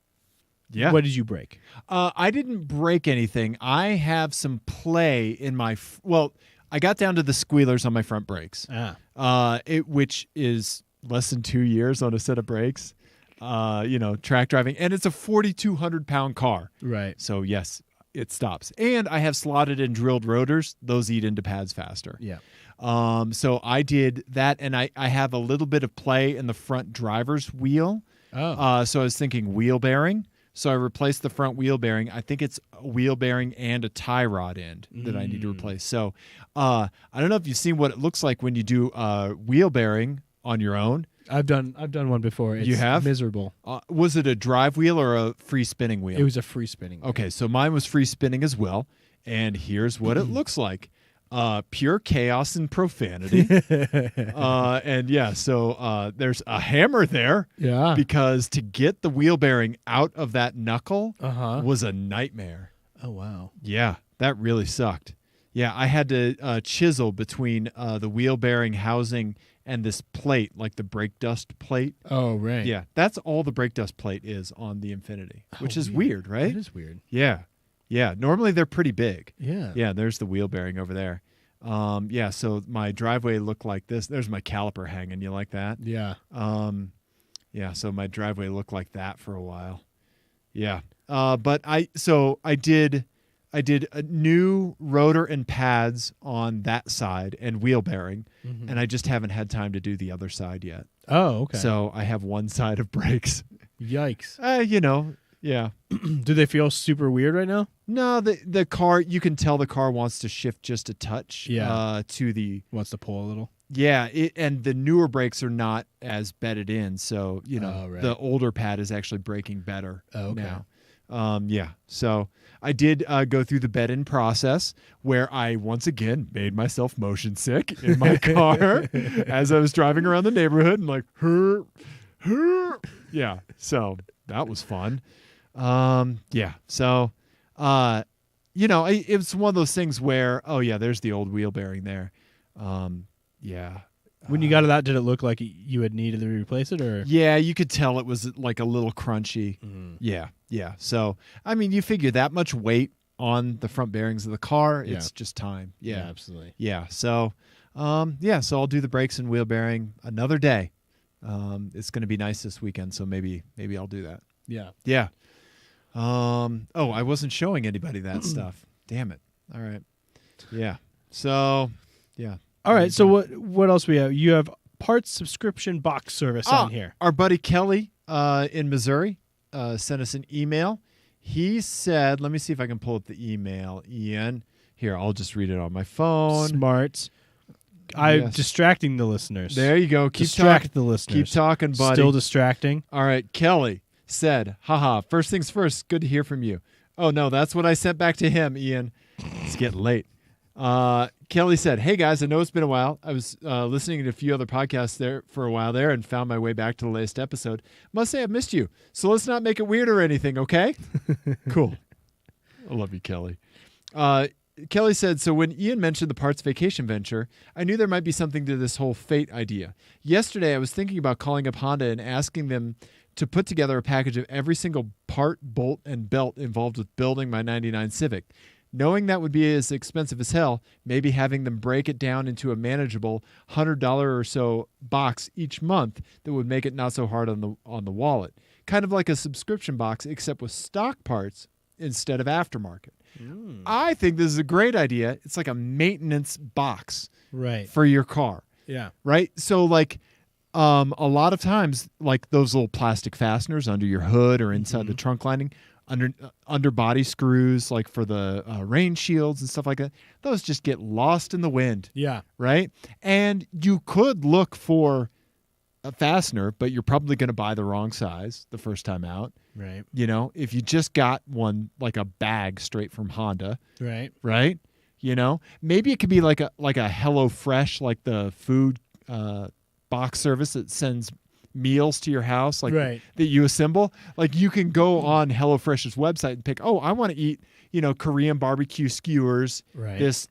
Speaker 1: Yeah.
Speaker 2: what did you break?
Speaker 1: I didn't break anything. I have some play in my I got down to the squealers on my front brakes. Which is less than 2 years on a set of brakes. Track driving, and it's a 4,200-pound car.
Speaker 2: Right.
Speaker 1: So yes, it stops. And I have slotted and drilled rotors; those eat into pads faster.
Speaker 2: Yeah.
Speaker 1: So I did that, and I have a little bit of play in the front driver's wheel.
Speaker 2: Oh.
Speaker 1: So I was thinking wheel bearing. So I replaced the front wheel bearing. I think it's a wheel bearing and a tie rod end that I need to replace. So I don't know if you've seen what it looks like when you do wheel bearing on your own.
Speaker 2: I've done one before. It's
Speaker 1: You have?
Speaker 2: miserable.
Speaker 1: Was it a drive wheel or a free spinning wheel?
Speaker 2: It was a free spinning.
Speaker 1: Okay, so mine was free spinning as well. And here's what it looks like. Pure chaos and profanity. And yeah, so there's a hammer there.
Speaker 2: Yeah.
Speaker 1: Because to get the wheel bearing out of that knuckle
Speaker 2: was
Speaker 1: a nightmare.
Speaker 2: Oh, wow.
Speaker 1: Yeah, that really sucked. Yeah, I had to chisel between the wheel bearing housing and this plate, like the brake dust plate.
Speaker 2: Oh, right.
Speaker 1: Yeah, that's all the brake dust plate is on the Infinity, which is weird, right?
Speaker 2: It is weird.
Speaker 1: Yeah. Normally they're pretty big.
Speaker 2: Yeah.
Speaker 1: Yeah, there's the wheel bearing over there. So my driveway looked like this. There's my caliper hanging. You like that?
Speaker 2: Yeah.
Speaker 1: So my driveway looked like that for a while. Yeah. But I did a new rotor and pads on that side and wheel bearing, and I just haven't had time to do the other side yet.
Speaker 2: Oh, okay.
Speaker 1: So I have one side of brakes.
Speaker 2: Yikes.
Speaker 1: Yeah.
Speaker 2: Do they feel super weird right now?
Speaker 1: No, the car, you can tell the car wants to shift just a touch.
Speaker 2: Yeah.
Speaker 1: To the
Speaker 2: Wants to pull a little.
Speaker 1: Yeah, and the newer brakes are not as bedded in, so
Speaker 2: right.
Speaker 1: the older pad is actually braking better
Speaker 2: okay.
Speaker 1: now. So I did go through the bed-in process where I once again made myself motion sick in my car as I was driving around the neighborhood and like, yeah. So that was fun. So, it's one of those things where, there's the old wheel bearing there. Yeah.
Speaker 2: When you got it out, did it look like you had needed to replace it, or?
Speaker 1: Yeah, you could tell it was like a little crunchy. Yeah. So, I mean, you figure that much weight on the front bearings of the car, it's just time. Yeah,
Speaker 2: absolutely.
Speaker 1: Yeah. So, so I'll do the brakes and wheel bearing another day. It's going to be nice this weekend, so maybe I'll do that.
Speaker 2: Yeah.
Speaker 1: Yeah. I wasn't showing anybody that stuff. Damn it. All right. Yeah. So, yeah.
Speaker 2: All right. So what else we have? You have parts subscription box service on here.
Speaker 1: Our buddy Kelly in Missouri sent us an email. He said, let me see if I can pull up the email, Ian. Here, I'll just read it on my phone.
Speaker 2: Smart. I'm distracting the listeners.
Speaker 1: There you go.
Speaker 2: Distract the listeners.
Speaker 1: Keep talking, buddy.
Speaker 2: Still distracting.
Speaker 1: All right. Kelly said, haha, first things first, good to hear from you. Oh, no, that's what I sent back to him, Ian. It's getting late. Kelly said, hey, guys, I know it's been a while. I was listening to a few other podcasts there for a while there and found my way back to the latest episode. Must say I've missed you. So let's not make it weird or anything, okay? Cool. I love you, Kelly. Kelly said, so when Ian mentioned the parts vacation venture, I knew there might be something to this whole fate idea. Yesterday, I was thinking about calling up Honda and asking them to put together a package of every single part, bolt, and belt involved with building my 99 Civic. Knowing that would be as expensive as hell, maybe having them break it down into a manageable $100 or so box each month that would make it not so hard on the wallet. Kind of like a subscription box, except with stock parts instead of aftermarket. I think this is a great idea. It's like a maintenance box for your car.
Speaker 2: Yeah.
Speaker 1: Right? So like a lot of times, like those little plastic fasteners under your hood or inside the trunk lining, under body screws, like for the rain shields and stuff like that, those just get lost in the wind.
Speaker 2: Yeah.
Speaker 1: Right? And you could look for a fastener, but you're probably going to buy the wrong size the first time out.
Speaker 2: Right.
Speaker 1: You know, if you just got one, like a bag straight from Honda.
Speaker 2: Right.
Speaker 1: Right? You know, maybe it could be like a Hello Fresh, like the food box service that sends meals to your house, like that you assemble. Like you can go on HelloFresh's website and pick, I want to eat, Korean barbecue skewers.
Speaker 2: Right.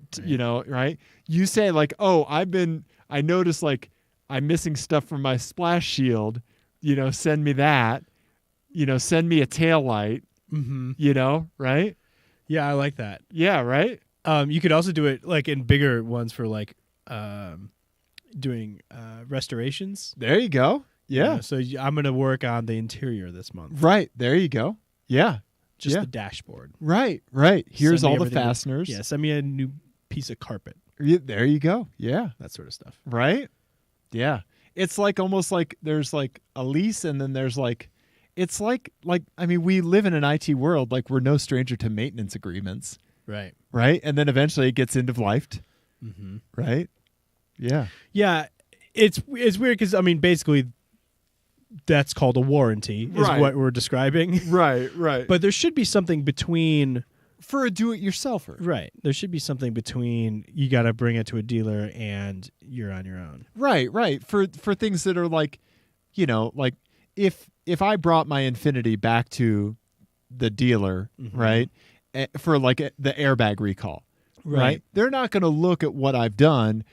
Speaker 1: Right. You say like, I noticed like I'm missing stuff from my splash shield, send me that, send me a tail light, right?
Speaker 2: Yeah, I like that.
Speaker 1: Yeah, right?
Speaker 2: You could also do it like in bigger ones for like doing restorations.
Speaker 1: There you go. Yeah.
Speaker 2: So I'm going to work on the interior this month.
Speaker 1: Right. There you go. Yeah.
Speaker 2: Just the dashboard.
Speaker 1: Right. Here's all the fasteners.
Speaker 2: Yeah, send me a new piece of carpet.
Speaker 1: There you go. Yeah.
Speaker 2: That sort of stuff.
Speaker 1: Right? Yeah. It's like almost like there's like a lease and then there's like, it's like I mean, we live in an IT world, like we're no stranger to maintenance agreements.
Speaker 2: Right.
Speaker 1: Right? And then eventually it gets end of lifed.
Speaker 2: Mm-hmm.
Speaker 1: Right? Yeah.
Speaker 2: Yeah. It's weird because, I mean, basically that's called a warranty is what we're describing.
Speaker 1: Right.
Speaker 2: But there should be something between...
Speaker 1: For a do-it-yourselfer.
Speaker 2: Right. There should be something between you got to bring it to a dealer and you're on your own.
Speaker 1: Right. For things that are like, like if I brought my Infinity back to the dealer, right, for like the airbag recall, right? They're not going to look at what I've done,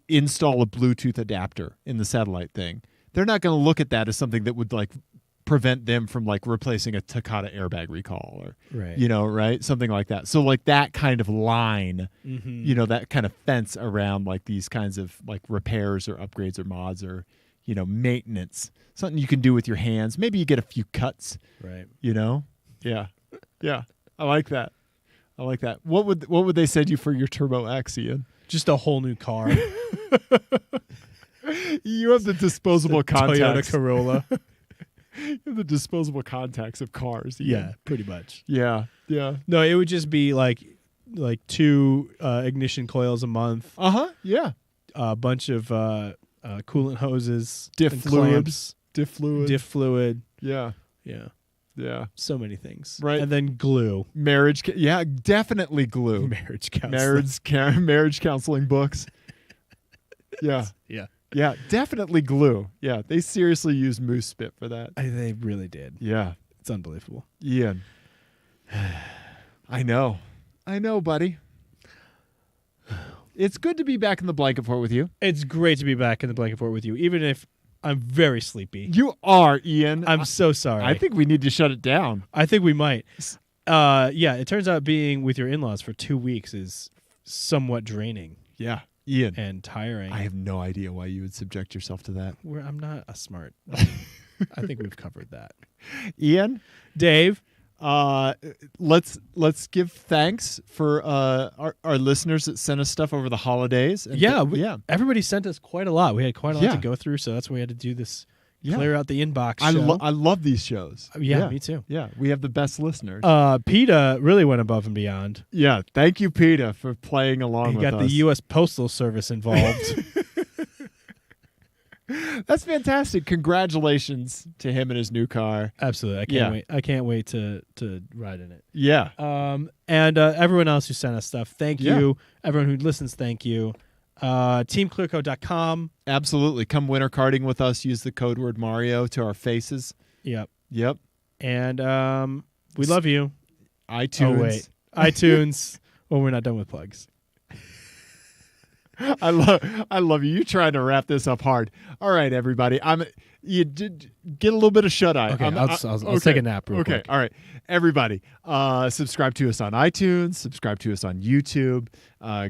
Speaker 1: install a Bluetooth adapter in the satellite thing. They're not going to look at that as something that would like prevent them from like replacing a Takata airbag recall or, right? Something like that. So like that kind of line, that kind of fence around like these kinds of like repairs or upgrades or mods or, maintenance, something you can do with your hands. Maybe you get a few cuts,
Speaker 2: right?
Speaker 1: Yeah. I like that. What would they send you for your Turbo X, Ian?
Speaker 2: Just a whole new car.
Speaker 1: You have the disposable contacts.
Speaker 2: Toyota Corolla.
Speaker 1: You have the disposable contacts of cars. Ian.
Speaker 2: Yeah, pretty much.
Speaker 1: Yeah.
Speaker 2: No, it would just be like 2 ignition coils a month.
Speaker 1: Yeah.
Speaker 2: A bunch of coolant hoses,
Speaker 1: diff fluid. Yeah.
Speaker 2: So many things.
Speaker 1: Right.
Speaker 2: And then glue.
Speaker 1: Definitely glue.
Speaker 2: Marriage counseling.
Speaker 1: Marriage counseling books. Yeah. Yeah, definitely glue. Yeah, they seriously used moose spit for that.
Speaker 2: They really did.
Speaker 1: Yeah.
Speaker 2: It's unbelievable.
Speaker 1: Ian. I know, buddy. It's good to be back in the blanket fort with you.
Speaker 2: It's great to be back in the blanket fort with you, even if I'm very sleepy.
Speaker 1: You are, Ian.
Speaker 2: I'm so sorry.
Speaker 1: I think we need to shut it down.
Speaker 2: I think we might. It turns out being with your in-laws for 2 weeks is somewhat draining.
Speaker 1: Yeah. Ian,
Speaker 2: and tiring.
Speaker 1: I have no idea why you would subject yourself to that.
Speaker 2: I'm not a smart. I think we've covered that.
Speaker 1: Ian,
Speaker 2: Dave,
Speaker 1: let's give thanks for our listeners that sent us stuff over the holidays. And
Speaker 2: everybody sent us quite a lot. We had quite a lot to go through, so that's why we had to do this. Clear out the inbox show.
Speaker 1: I love these shows.
Speaker 2: Yeah, me too.
Speaker 1: Yeah, we have the best listeners.
Speaker 2: Peedah really went above and beyond.
Speaker 1: Yeah, thank you, Peedah, for playing along with us.
Speaker 2: He got the U.S. Postal Service involved.
Speaker 1: That's fantastic. Congratulations to him and his new car.
Speaker 2: Absolutely. I can't wait. I can't wait to ride in it.
Speaker 1: Yeah.
Speaker 2: And everyone else who sent us stuff, thank you. Everyone who listens, thank you. TeamClearCoat.com.
Speaker 1: Absolutely. Come winter carding with us. Use the code word Mario to our faces.
Speaker 2: Yep.
Speaker 1: And
Speaker 2: we love you.
Speaker 1: iTunes.
Speaker 2: Oh, wait. iTunes. Well, we're not done with plugs.
Speaker 1: I love you. You're trying to wrap this up hard. All right, everybody. You did get a little bit of shut eye.
Speaker 2: Okay, I'll take a nap real quick.
Speaker 1: All right. Everybody, subscribe to us on iTunes. Subscribe to us on YouTube.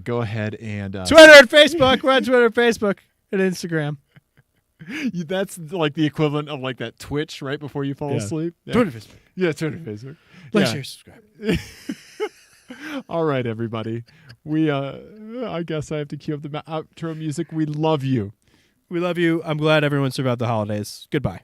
Speaker 1: Go ahead and
Speaker 2: Twitter and Facebook. We're on Twitter, Facebook, and Instagram.
Speaker 1: That's like the equivalent of like that Twitch right before you fall asleep. Yeah.
Speaker 2: Twitter, Facebook.
Speaker 1: Yeah, Twitter, Facebook.
Speaker 2: Like, share, subscribe.
Speaker 1: All right, everybody. I guess I have to cue up the outro music. We love you.
Speaker 2: We love you. I'm glad everyone survived the holidays. Goodbye.